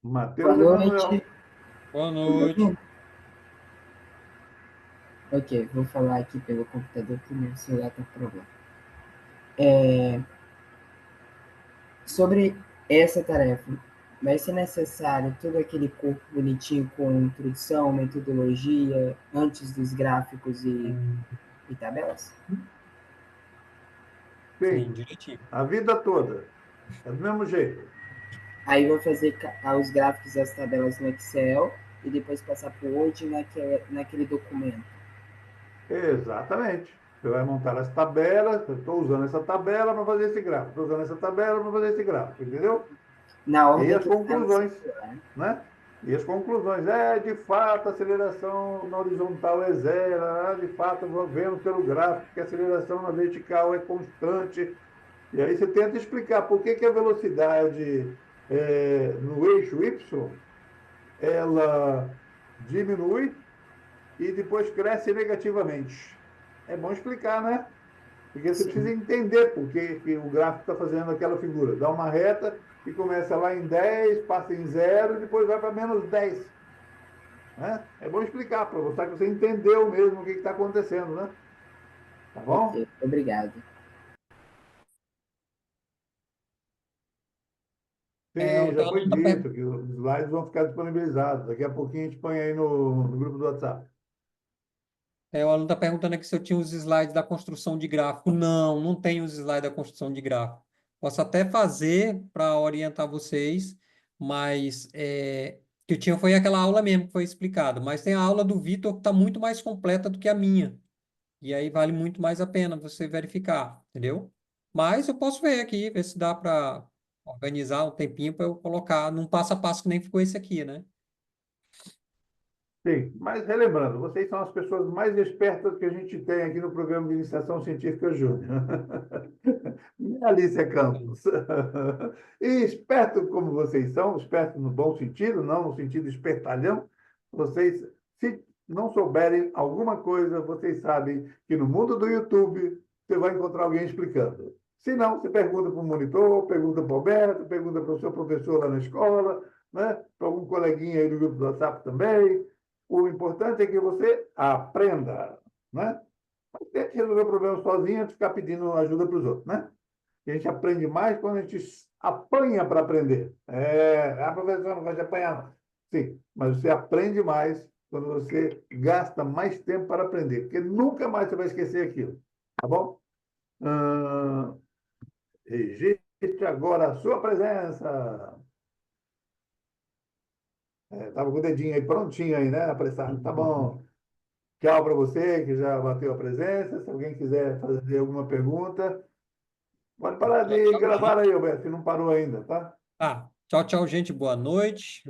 Matheus Boa e Manuel. noite. Boa Tudo noite. bem? Ok, vou falar aqui pelo computador que meu celular está com problema. Sobre essa tarefa, vai ser necessário todo aquele corpo bonitinho com introdução, metodologia, antes dos gráficos e tabelas? Sim, Sim, direitinho. a vida toda. É do mesmo jeito. Aí vou fazer os gráficos e as tabelas no Excel e depois passar para o Word naquele documento. Exatamente. Você vai montar as tabelas. Eu estou usando essa tabela para fazer esse gráfico. Estou usando essa tabela para fazer esse gráfico. Entendeu? Na E ordem as que está no conclusões, celular. né? E as conclusões. De fato, a aceleração na horizontal é zero. De fato, vemos pelo gráfico que a aceleração na vertical é constante. E aí você tenta explicar por que a velocidade no eixo Y ela diminui e depois cresce negativamente. É bom explicar, né? Porque você precisa Sim. entender por que o gráfico está fazendo aquela figura. Dá uma reta e começa lá em 10, passa em zero e depois vai para menos 10. Né? É bom explicar para você que você entendeu mesmo o que está acontecendo, né? Tá bom? Ok, obrigado. Sim, O já teu foi aluno está dito que os slides vão ficar disponibilizados. Daqui a pouquinho a gente põe aí no grupo do WhatsApp. o aluno tá perguntando aqui se eu tinha os slides da construção de gráfico. Não, não tenho os slides da construção de gráfico. Posso até fazer para orientar vocês, mas que eu tinha foi aquela aula mesmo que foi explicado. Mas tem a aula do Vitor que está muito mais completa do que a minha. E aí vale muito mais a pena você verificar, entendeu? Mas eu posso ver aqui, ver se dá para organizar um tempinho para eu colocar num passo a passo que nem ficou esse aqui, né? Sim, mas relembrando, vocês são as pessoas mais espertas que a gente tem aqui no programa de Iniciação Científica Júnior. Alicia Campos. E esperto como vocês são, esperto no bom sentido, não no sentido espertalhão, vocês, se não souberem alguma coisa, vocês sabem que no mundo do YouTube você vai encontrar alguém explicando. Se não, você pergunta para o monitor, pergunta para o Alberto, pergunta para o seu professor lá na escola, né? Para algum coleguinha aí do grupo do WhatsApp também. O importante é que você aprenda, né? Mas tente resolver o problema sozinho antes de ficar pedindo ajuda para os outros, né? A gente aprende mais quando a gente apanha para aprender. Professor, não vai te apanhar, não. Sim, mas você aprende mais quando você gasta mais tempo para aprender, porque nunca mais você vai esquecer aquilo, tá bom? Registre agora a sua presença. Estava com o dedinho aí prontinho aí, né? Apressado. Tá bom. Tchau para você que já bateu a presença. Se alguém quiser fazer alguma pergunta, pode parar Tchau, de tchau, gravar gente. aí, Alberto, se não parou ainda, tá? Tchau, tchau, gente. Boa noite.